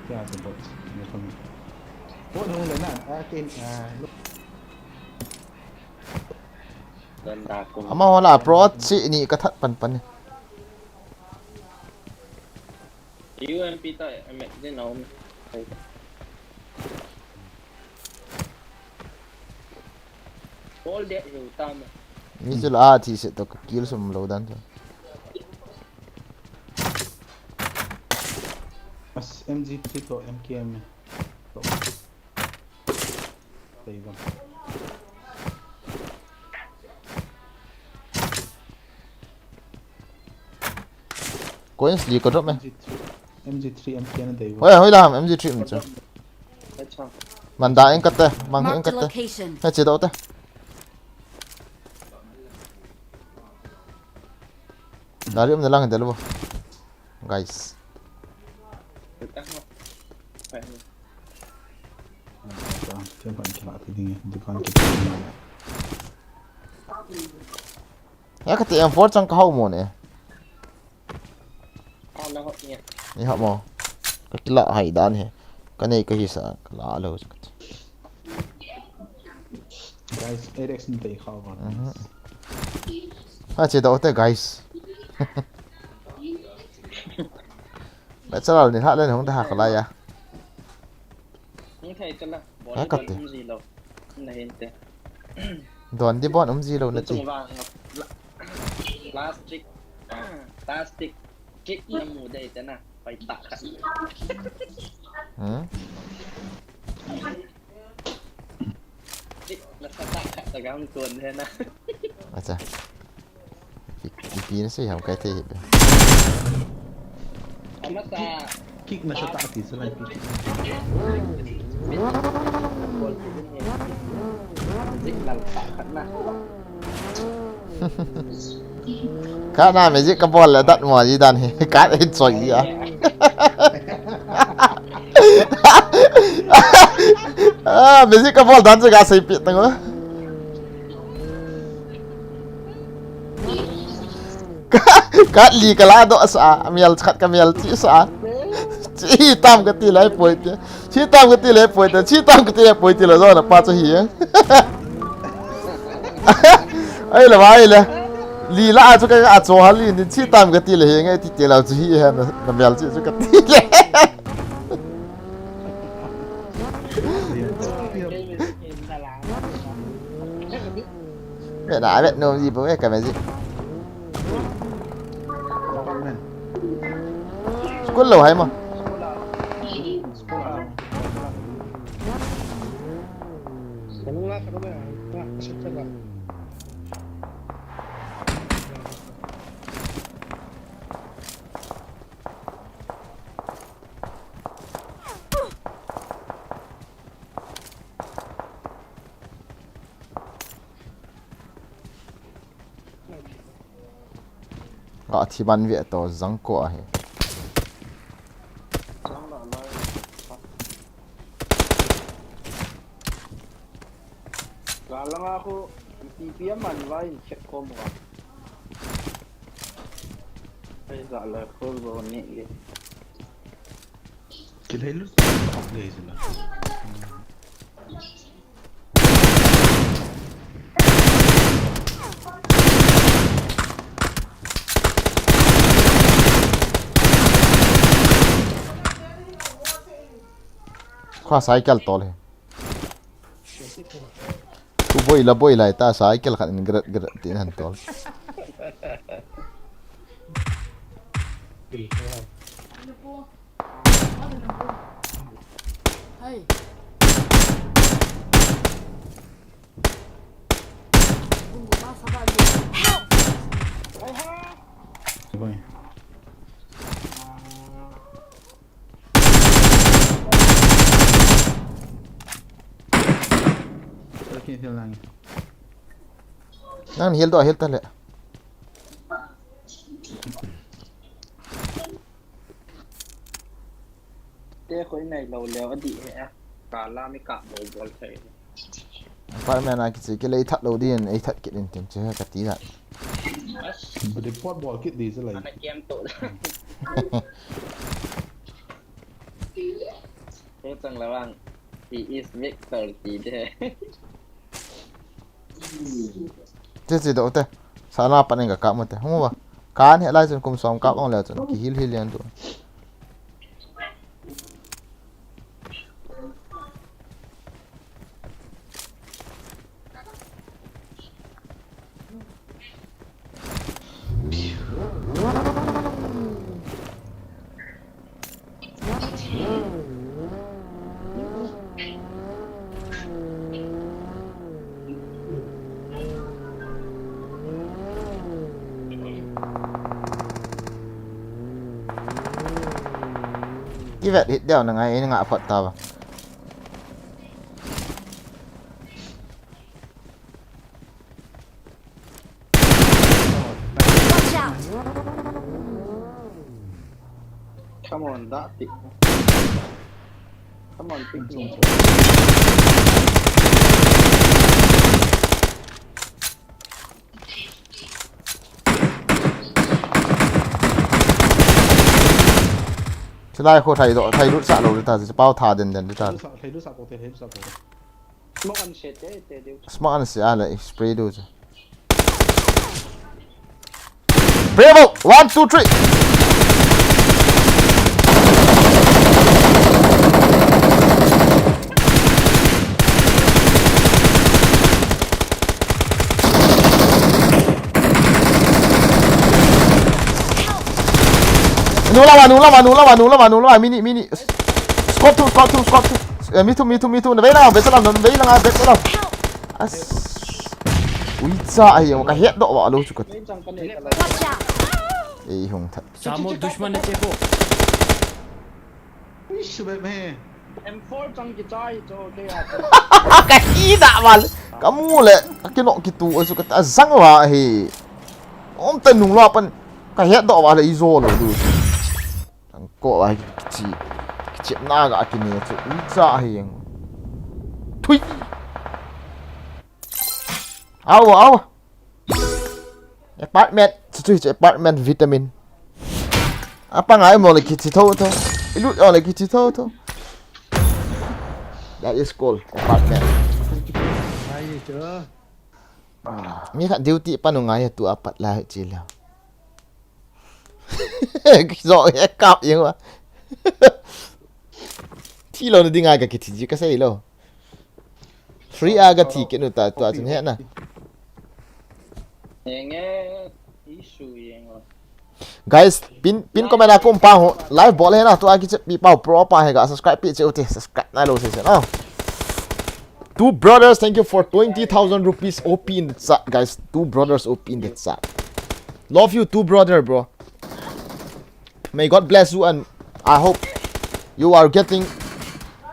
Kaya sa bot. Bot nung na. Akin. Ganda ko. Ama wala pro si ni kathat pan. UMP tayo. Din ako. All that hiểu tama. Mi chul a thi se to kill sum lo dan to. Mas MG3 to MKM. There you go. Coins li ko drop me. MG3 MKM there you go. Oi lam MG3 mi chu. अच्छा. Manda en katte, mang en Marked a katte. location. Ha che do te. Dari na lang dalawa. Guys. Tempat kena tinggi dukan kita. Ya katte em for chang ka hau mo ne. Nó hot nha. Ni ha mo. Ka kila hai dan he. Ka nei ka hi sa la lo. Guys, Erex ni tay khao ba. Ha che do te guys. Bây giờ là hát lên không ta học lại à? Những thầy cho là bỏ Hả, đi cắt bọn đi. ông gì đâu. Này hiện tại. Đoàn đi bọn ông gì đâu nữa Nói chung thì. vàng plastic chích nó mù đây thế nào phải tạ khẩn. Chích nó sẽ tạ khẩn là cái ông tuần thế nào. Acha. Pi nó sẽ không cái thế. Mà ta Kick na siya taati sa live kick. chích là tạ khẩn mà. Cả na mấy chiếc carbon là đặt mỏ gì đàn thì cả đấy trời à. À mấy chiếc carbon đàn cho cả xây bị tăng quá. Cả lì cả lá đó sa, miel khát cả miel chỉ sa. Chỉ tam cái tỷ lệ bồi tiền, chỉ tam cái tỷ lệ bồi tiền, chỉ tam cái tỷ lệ bồi tiền là do là ba cho hiền. Ấy là vậy là lì lạ cho cái chỗ hắn lì nên chỉ tam cái tỷ lệ hiền ngay thì tỷ lệ chỉ hiền là miel chỉ cho cái tỷ lệ. Mẹ đã biết nôm gì bố mẹ cái gì. Có lẩu hay mà. Gọi thì ban viện tổ răng cổ hay. Kala nga ako, TP man, Vine, check ko mo ka. Ay, kala ko, ba ni. Kilay lu. Okay sila. khoa cycle tol he tu boy lai ta cycle khan in grat tin han tol Boy. Aqui hilang. nan heal ta le Thế khối này lâu léo ở địa hả? Cả la mới cạn đồ bò thể. pa me na ki ke le that lo din ai that ke din tin che ka ti la But the pot ball kit these are like. Anh em tội. Thế chẳng là bạn he is Victor gì thế? che do te sana pa nga ka mo te ho ba kan he lai chen kum som ka ong le chen ki hil yan tu cái vẹt hit đeo là ngay ngã phật ta vào Watch out! Come on, that pick. Come on, pick me. chứ lai khô thầy rút xạ đầu ta sẽ bao thà đền ta Thầy đút sạc cổ thầy đút sạc cổ. Smoke and shit, thế đều. smart anh sẽ lại spray đồ chứ bravo 1 2 3 Nula wa mini squad two me too na vela vesa la as ui cha ai mo ka het do wa lo chu ka Watch out! ei hung that Samo dushman ne chepo. Wish be me. M4 trong cái chai cho cái à. ka hi da wal kamu le ka no ki tu su ka zang wa he om ta nung lo pan ka het do wa le izo lo du ko ai chi na ga ki ne chu ui cha he thui au apartment chu apartment vitamin apa ngai mo le ki chi tho ilut on le ki chi tho that is called apartment Ai chưa? mi kha duty pa no ngai tu apat la chi la zo ye kap yang wa thi lo ni ngai ka ki thi ka sei lo free aga thi ke no ta tu a chen he na Nghe issue gì rồi. guys pin comment na kum pa ho live ball he na tu a ki pi pau pro pa he ga subscribe pi che uti subscribe na lo se na two brothers thank you for 20,000 rupees op in the chat guys two brothers op in the chat love you two brother bro may god bless you and I hope you are getting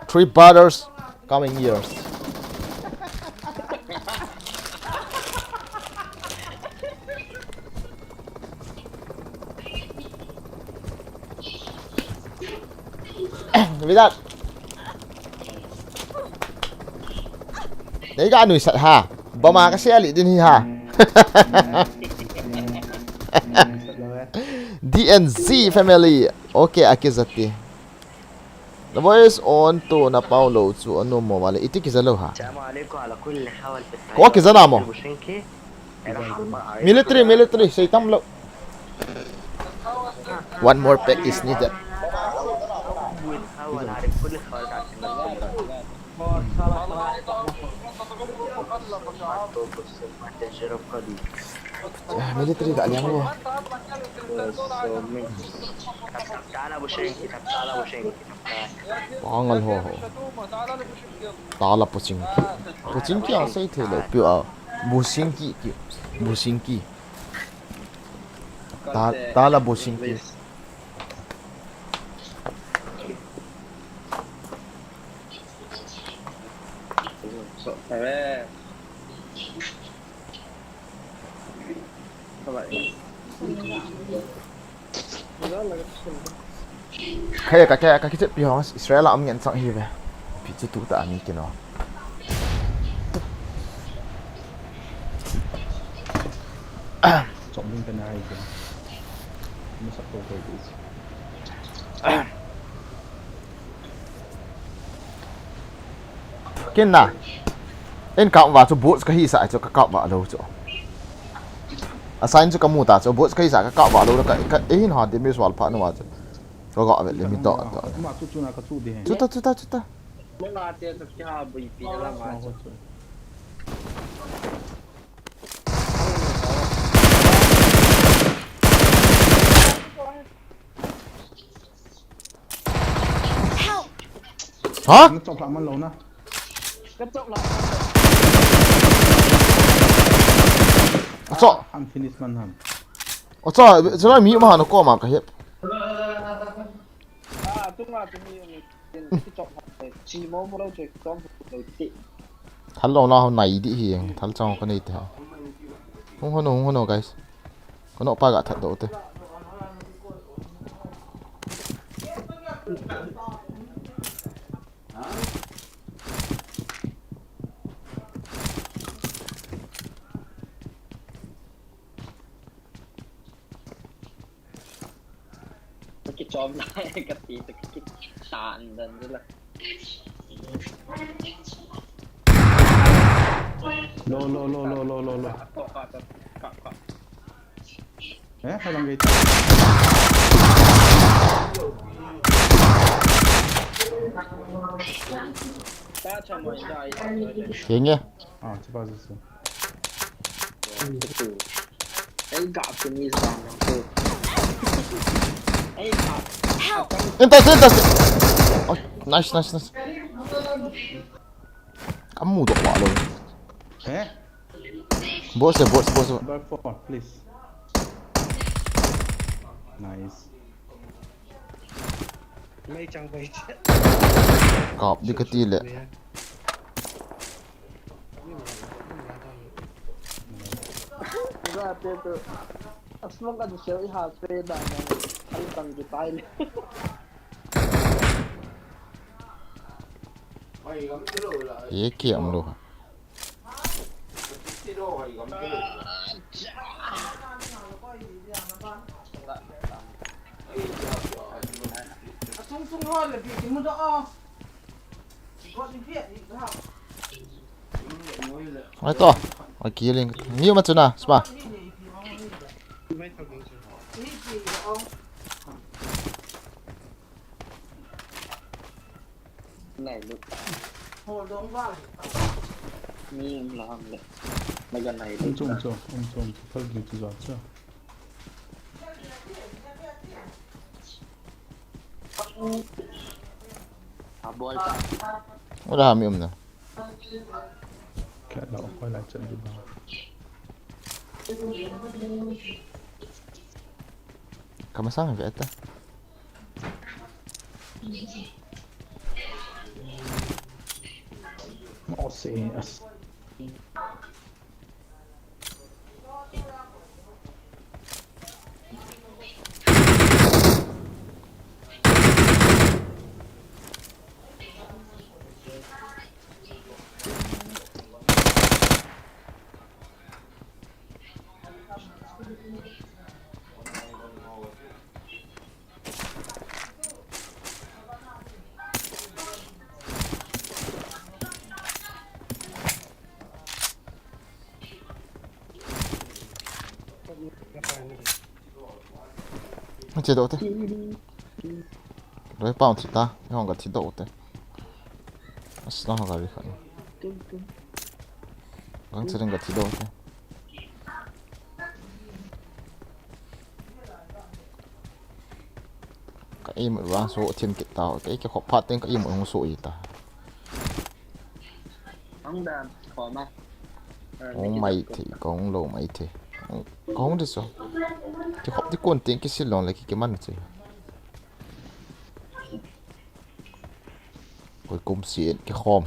3 brothers coming years với that đấy cái nuôi sạch ha bà mà cái xe lị đi ha DNZ family okay akizati the voice on to na paulo chu ano mo wale iti kizalo ha ko kizana mo military say tam lo one more pack is needed حاول أعرف كل الخوارج عشان تجرب قديم military gak yang lu. تعال أبو شينكي تعال أبو شينكي Pangal ho. Tala Pochinki. Pochinki ang say tele piu a. Bushinki ki. Bushinki. Tala Bushinki. Kaya kaki cek pihang Israel am ngan sang hi ve. Pi chu tu ta ani kino. Chọn bên tên này kìa. Nó sắp câu về đi. Ken na. En ka wa chu boats ka hi sa chu ka wa lo chu. Assign chu ka mu ta chu boats ka hi sa ka wa lo ka hin ha de mi swal pha no wa chu. Ko ga ve le mi to. Mà chú nào có chú đi. Chu ta. Mau latihan tapi habis dalam aja. Hả? Nó chọc lại mất lâu nè. Chọ. Unfinished man hẳn. Chọ, giờ này mi mà nó có mà cái hiệp. Thal lo na này đi hiền, thal trong cái này thì không no guys. Có nó pa gạ thật độ thế. Cái chom lại cái tí cái tàn dần rất là. Lo. Hay làm gì? Hiền nhé. À, chỉ bao giờ xưa. Em gặp cái gì đó. Entas. Oh, nice. Kamu dok wa lo. Boss. Back forward, please. Nice. Mấy chẳng vậy. Cọp đi cái ti lệ. Ra pe tu. Asma ka dusel ha pe da na. Al tang di pai le. Ye kiệm luôn. Ai to, ai kia lên, nhiều mà chuna, spa. Này được. Mi làm đấy. Mấy cái này Ông trông, thôi được thì giỏi chưa? Ủa đã hàm yếm nè. Kẹt đậu quay lại trận đi vào. Kamu sang vẽ ta. Nossa. Chế độ thế. rồi bao nhiêu ta cái hòn cái thịt đậu thế nó hòn cái gì khác vẫn chưa được cái thịt đậu thế cái im ở vang số thiên kịch tao cái khó phát tên cái im ở số gì ta ông đàn khó mà ông mày thì con lô mày thì con đi sao cái học cái con tiếng cái xí lòng lại cái mắn chứ cuối cùng xịn cái khom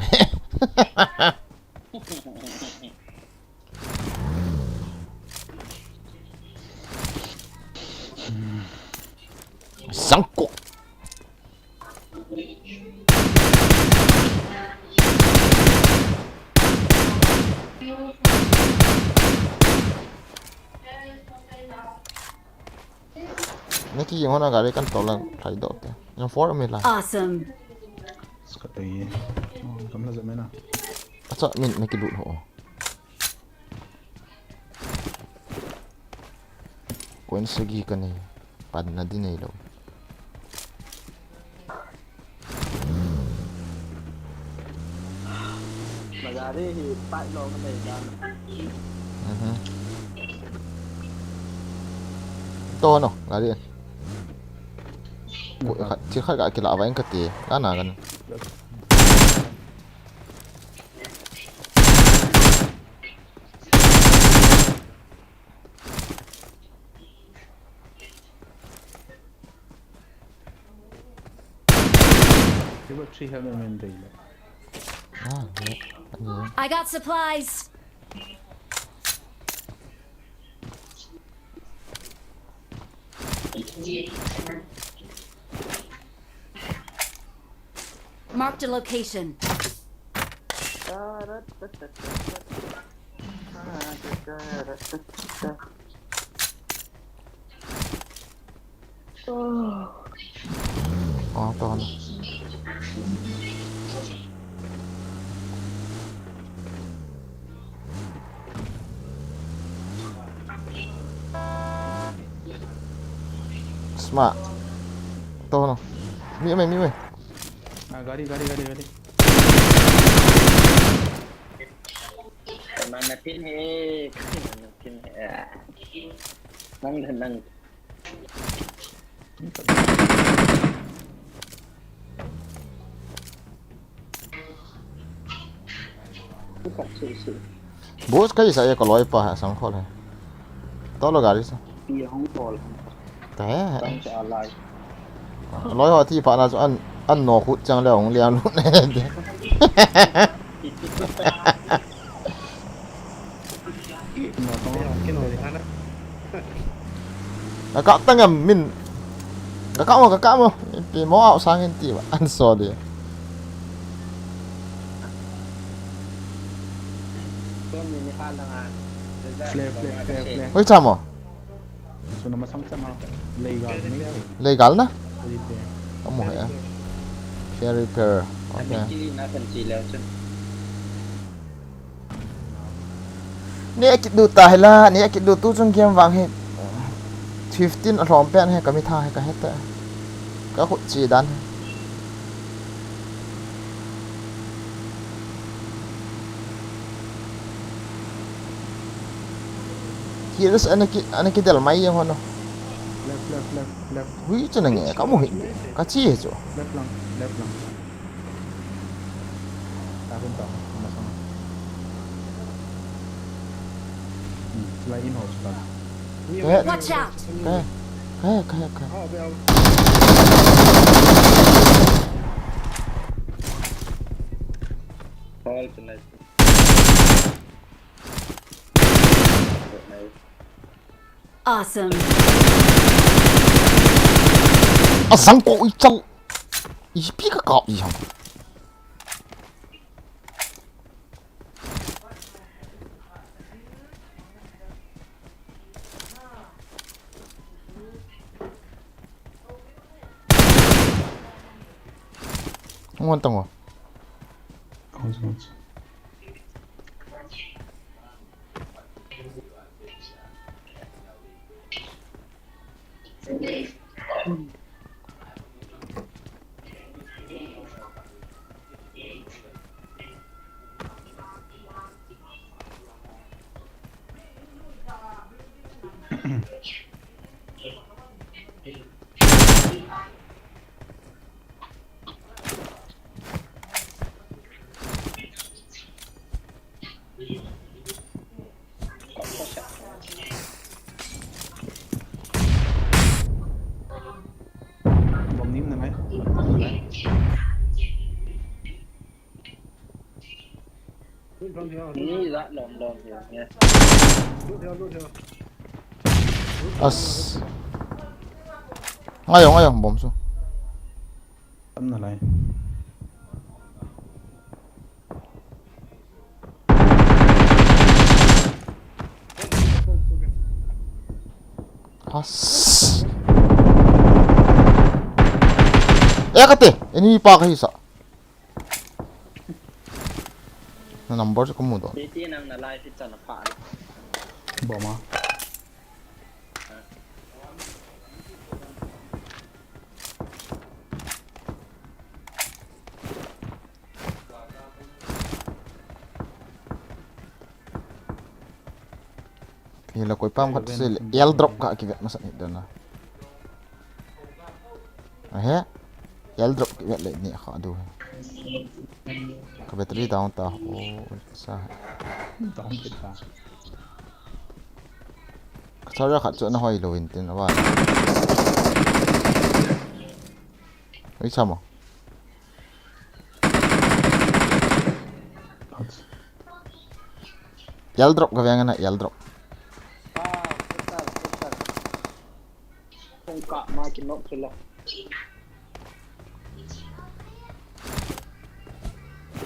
sáng cổ mấy cái gì mà nó gài cái tàu là thấy độ thế nó phốt ở mình là Awesome. Sekali. Kamu lazim mana? sao mình mấy cái đụn hộ quên sự gì cái này bạn là đi này đâu mà ra đi thì tại lo cái này ra to nó là đi chỉ khai cái lạ vậy cái gì lá nàoกันCoba 3 have in day. I got supplies. Marked a location. to nó smart to nó mi mày Gari. mana pin he nang bố cái gì có lỗi pa sang khó này to là gari sao pi hong pol thế tang cha lai lỗi họ thì pa là cho ăn nọ hút chẳng lẽ ông liang luôn này các tăng em mình các mà cái món ảo sang cái gì mà ăn sò đi Flare. ôi chăm à So nama sama-sama legal ni. legal na không một hả fair repair anh ok chỉ na phần chỉ leo chân nè kịch du tài la nè kịch du tu trong game vàng hết 15 ở rộng bên hay cả mi tha hay cả hết ta các hội chỉ đan Here's anh cái del máy yang hono Left. hui cho nên nghe kamu hình cái chi hết rồi Left lang. Tahun tahu sama-sama. Selain hospital. Watch out. cái Paul tonight. Awesome. sang cổ trong ý biết cái cọp gì không không quan tâm à Không. ním này này Ni đã lom lom rồi nha. As. Ngayon bom so. tấm này này As. Kate, ini pa kayo sa. Na number sa kumudo. Dito nang na-live it sa napaan. bỏ mà Hila ko ipam kat sil airdrop ka kivet masa ni dana. Ahe. Airdrop kivet le ni kha du. Ka battery down ta. Oh sa. tao không biết ta Sao ra khát chỗ nó hoài lùi tin nó bạn. Ấy sao mà? Airdrop ka yang na airdrop. Không cọ mai cái nốt rồi là.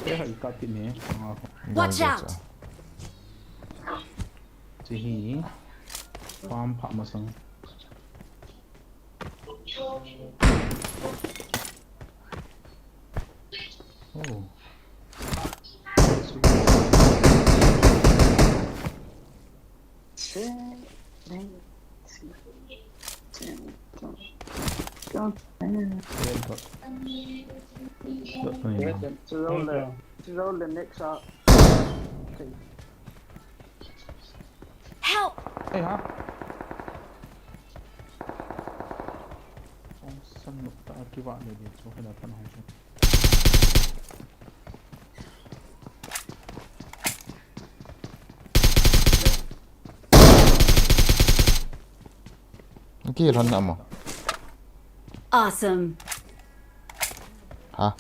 cái hơi cắt cái này Watch out! chỉ hi farm phạm mà sang oh Roll the next up. Help! Ê hả? Ông sân lục ta kêu bạn để cho cái là phân hồng xuống. Kia lần nào mà? Awesome. Hả?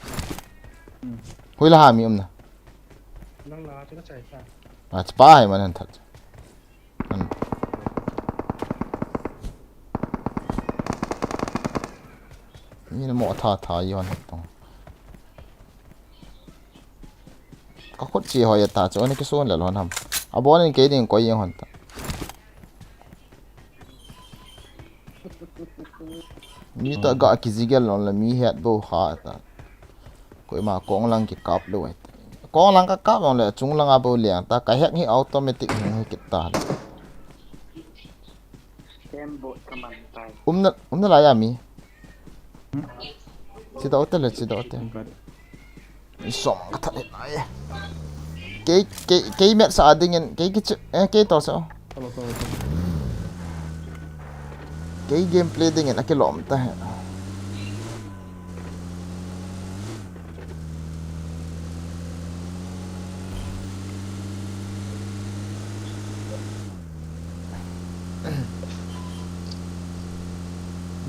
Hui là hàm yếm nè. Đang lá cho nó chảy ra. À, spy mà nên thật. Như là mỏ thả yon hết tông. Có cốt chi hỏi ta cho nên cái số là lo nằm. À bố nên cái điện có gì hoàn ta. Như ta gọi cái gì cái là mi hết bố hạ ta. Coi mà con lăng cái cáp luôn. Con lăng cái cáp là chúng lăng abo liền ta cái hết như automatic như cái ta. Nó lại à mi. Chỉ đâu tới là chỉ đâu tới. Sống cái thật này. Cái mẹ sao đinh cái tao sao? Cái gameplay đinh là cái lỏm ta.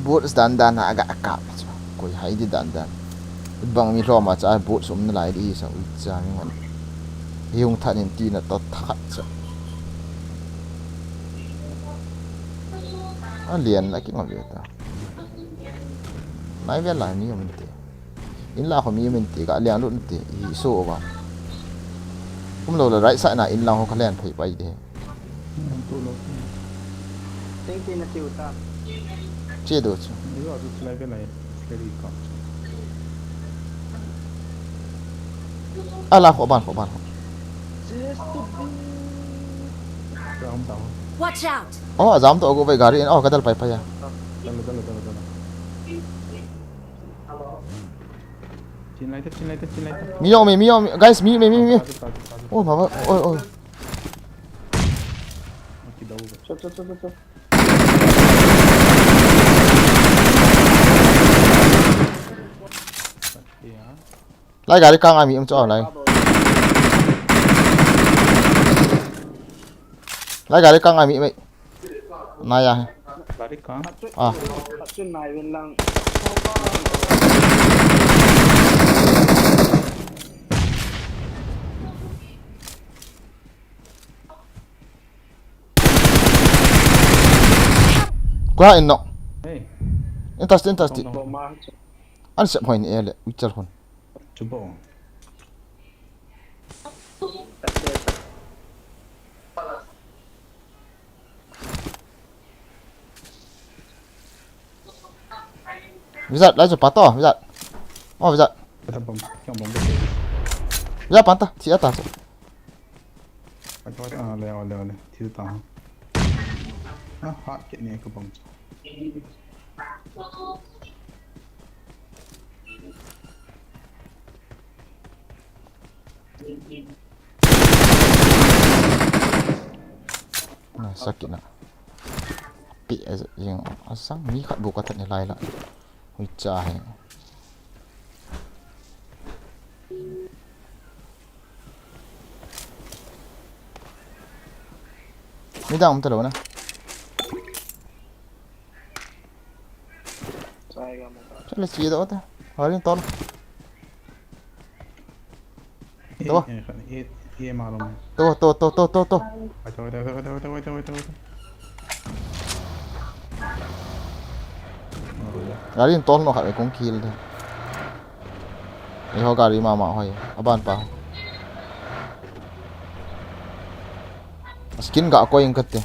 Bot dandan na agak akap. Koi hai di dandan. Bang mi ro ma cha bot som na lai di sa u cha mi ngon. Hiung than in ti na to that cha. A lian la ki ngon ve ta. Mai ve la mi min ti. In la kho mi min ti ga lian lu ti hi so ba. Kum lo la right side na in la ho khalen phai pai de. Tiếng tin là chịu ta. Che do cha. Ini waktu selai cái này cái gì còn Ala kho ban. không tahu. Watch out! Oh, azam to go ve gari oh kadal pai pai ya. Talo. Chin lại thế. Mi yo guys mi. Oh ma ôi. Mati đâu vậy? Cho. Lai gari kang ami cho lai. Lai gari kang ami mày. Naya. Lari kang. À. Trên này bên lăng. quá in nọ Hey, interesting Boma. anh sẽ hỏi nè lệ uಚ್ಚal hon coba. Wizard lấy cho pato Wizard oh Wizard Kita bom, yang bom. Wizard panta si atas Apa oleh. Tiu tahu. Hot kit ni aku bom. sakit nak pi yang asang ni kat buka tak nilai lah hucah ni ni dah betul mana Cakap cia tak tu hari ni tol tu Iya malam. tu Ada. hari ni tol nak kat kong kill tu ni ho gari mama hoi aban pa skin gak ko yang kete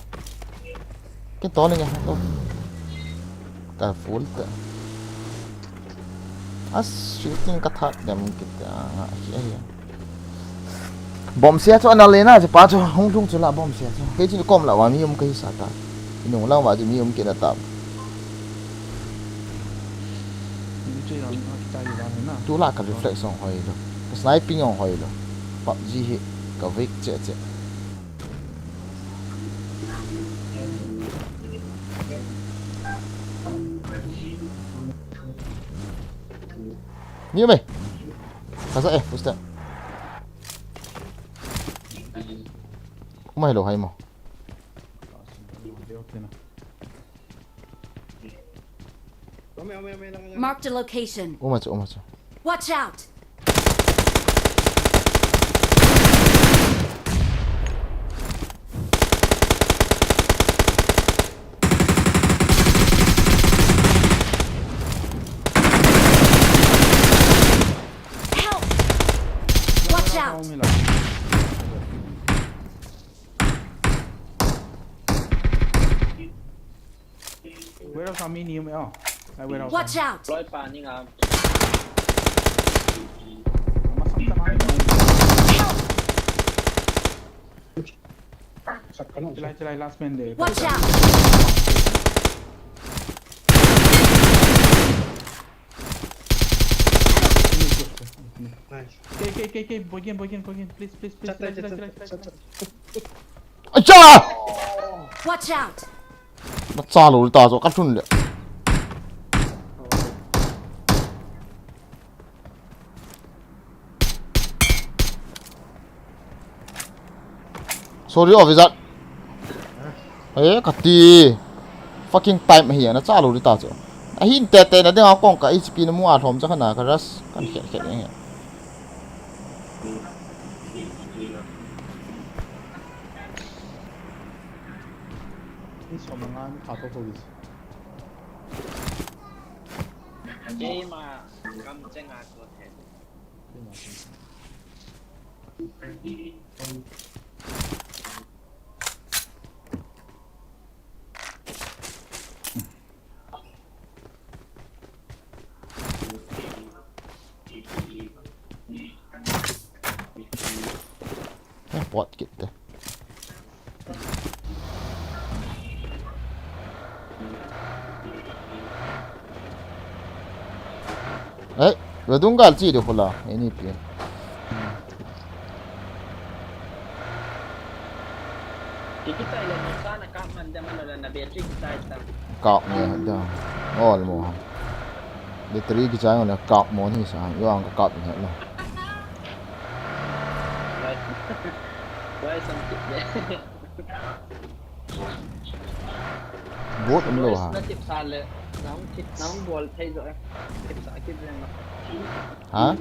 ke tol ni tu ta full tu as shooting kathat dem kita ya bom sia cho anh lên na chỉ pa cho hung tung cho là bom sia cho cái chuyện com là wa mi cái sa ta nung lang wa ji mi cái là tạm tu là cái reflex on hoi lo cái sniping on hoi lo PUBG hit cái vic chết như mày sao vậy booster mày lo hay mà Marked a location. ôm mà Watch out! Help! Watch out! Where else am I near me? Where else? Watch out! Lôi pa ni ngam. Celai last man there. Watch out! Okay, boy again, please. acha Watch out! nó xa lùi tao rồi cắt chun đấy sorry officer ấy cắt đi fucking time hiện nó xa lùi tao rồi hin tệ nó đang học con cái HP nó mua thom chắc là cái rust cái khẹt như vậy Somangan atau tulis. Game mà cầm chân ngạc của thế. bot gitu 왜 동갈지 이래 홀라 애니피 Kita ilan mo sana kaman daman na Beatrix kita. cọp nè đó ồ là mùa để tri cái trái này cọp món thì sao yêu ăn cọp như thế luôn Why something? bút ấm lô hả Nó chụp xa lệ, nóng buồn thay rồi. Chụp xa chụp lên hả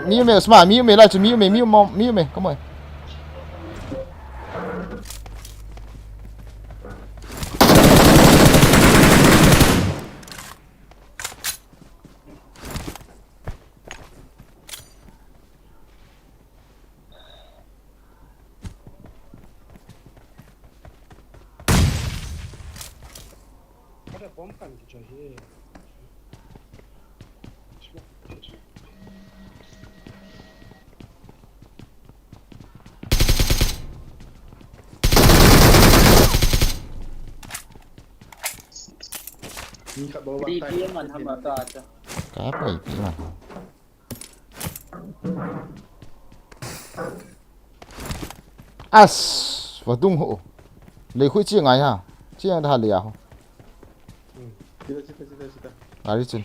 miu mày smart miu mày lại cho miu mày come on มกันจะเฮ้ย Ni kat bawah Di bantai. dia man hamba tu aja. Apa itu lah. As, vào tung hộ. Lấy khối chia ngay ha. Chia đã lìa ho. Cita. Lari cun.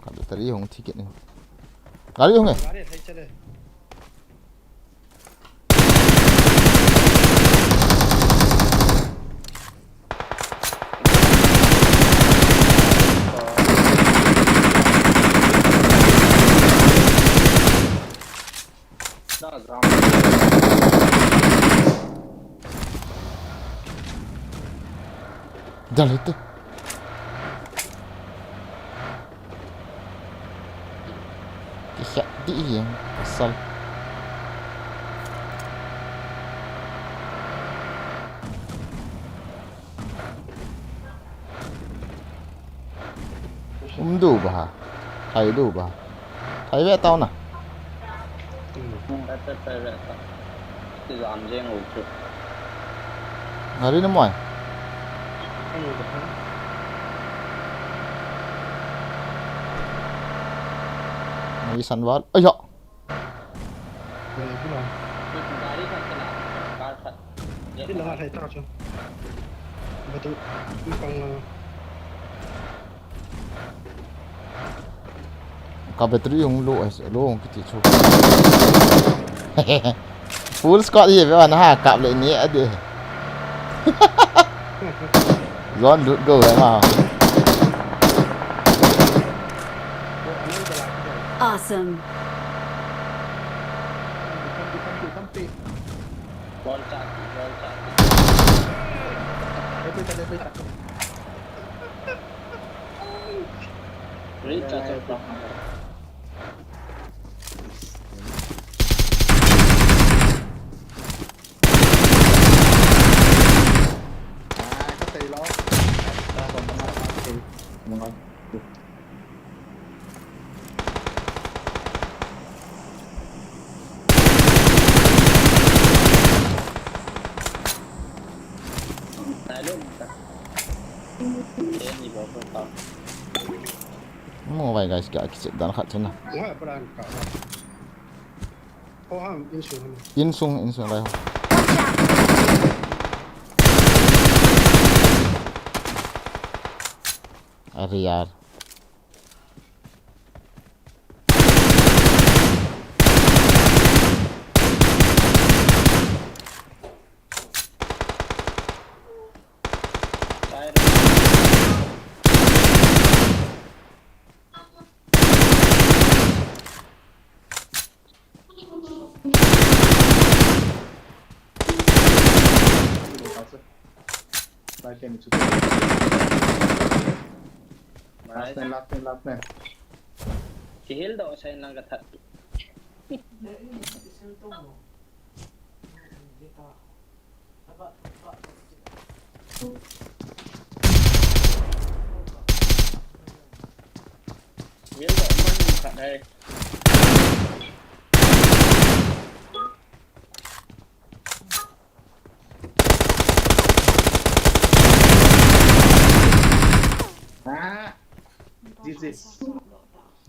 Kalau tadi hong tiket ni. Lari hong eh. Lari thấy chưa đây. Đó là Dah lah itu. Kisah dia yang pasal. Đủ bà. Thầy đủ bà. Thầy vẽ tao nè. Từ làm riêng ngủ trước. Ngari nó mỏi. Ngari săn vót. Ôi dọ. Cái là thầy tao chưa. Betul. Bukan Kau bateri yang low low kita cuba. Full squad je memang ha kap le ni ada. Zon duduk go lah. Awesome. Loncat. Richard cakap. Mau vậy guys, kita dan kat sana. Wah, peran kau. Oh, ham insun. Insung lah. Ariar. Last man. Kihil daw sa lang gatat. Kihil daw man kat đây.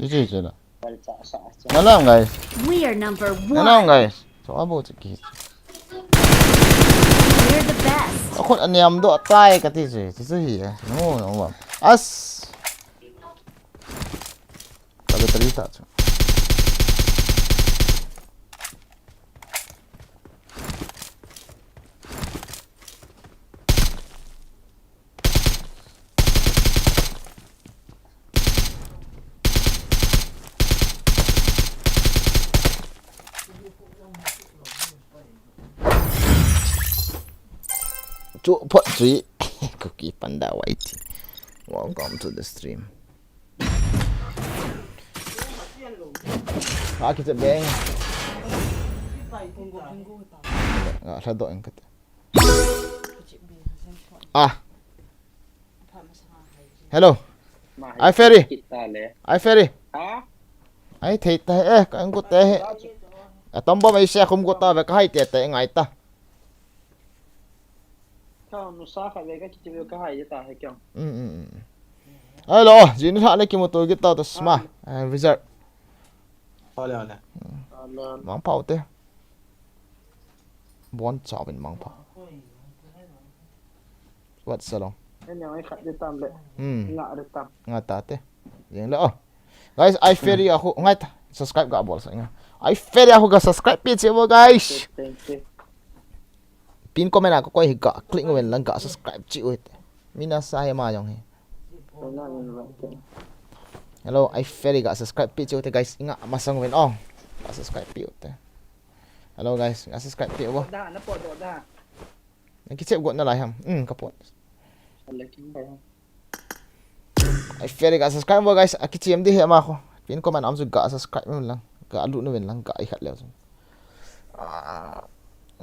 GG je lah. Malam guys. We are number 1. Malam guys. So apa sikit. We're the best. Aku nak niam dok tai kat sini. Sisi ya. No. As. Kalau terlihat tu. Cuk pot sweet. Cookie panda white. Welcome to the stream. Kita bang. Enggak sadok yang kata. hello Mà ai ferry kita le. ai ferry Ha? ai thei ta e ka ngut te atombo mai se khum gota ve ka hai te ngai ta Kau nusa ka ve ka chi ve ka hai ta hai kyang. hello jin ha le ki motor kita to sma wizard Hola. mang pau te bon chao bên mang pau what salon Em yang ai khat de tam le. Nga de tam. ngata te yang le guys I ferry aku ngai ta subscribe ga bol sa nga I ferry aku ga subscribe pi che mo guys Thank you. pin comment aku koi ga click ngwen lang ga subscribe chi uit mina sa ya ma yong he hello I ferry ga subscribe pi chi ut guys inga masang wen ong ga subscribe pi ut hello guys ga subscribe pi wo Da na po do da. yang ki chep got na lai ham kapot I ferry ga subscribe wo guys aki chem di he ma ko pin comment am su ga subscribe mo lang ga lu no wen lang ga I khat leo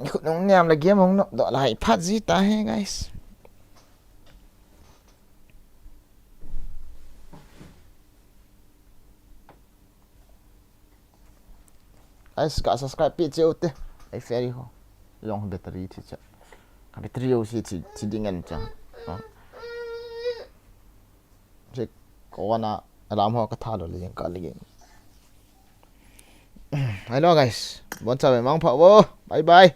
ikut nong nyam lagi among no do lai phat ji ta he guys guys ga subscribe pi che ut I ferry ho long battery thi cha ka battery yo si chi dingen cha je ko na ram ho ka tha lo le ka le hello guys bon chào mang phao vô bye bye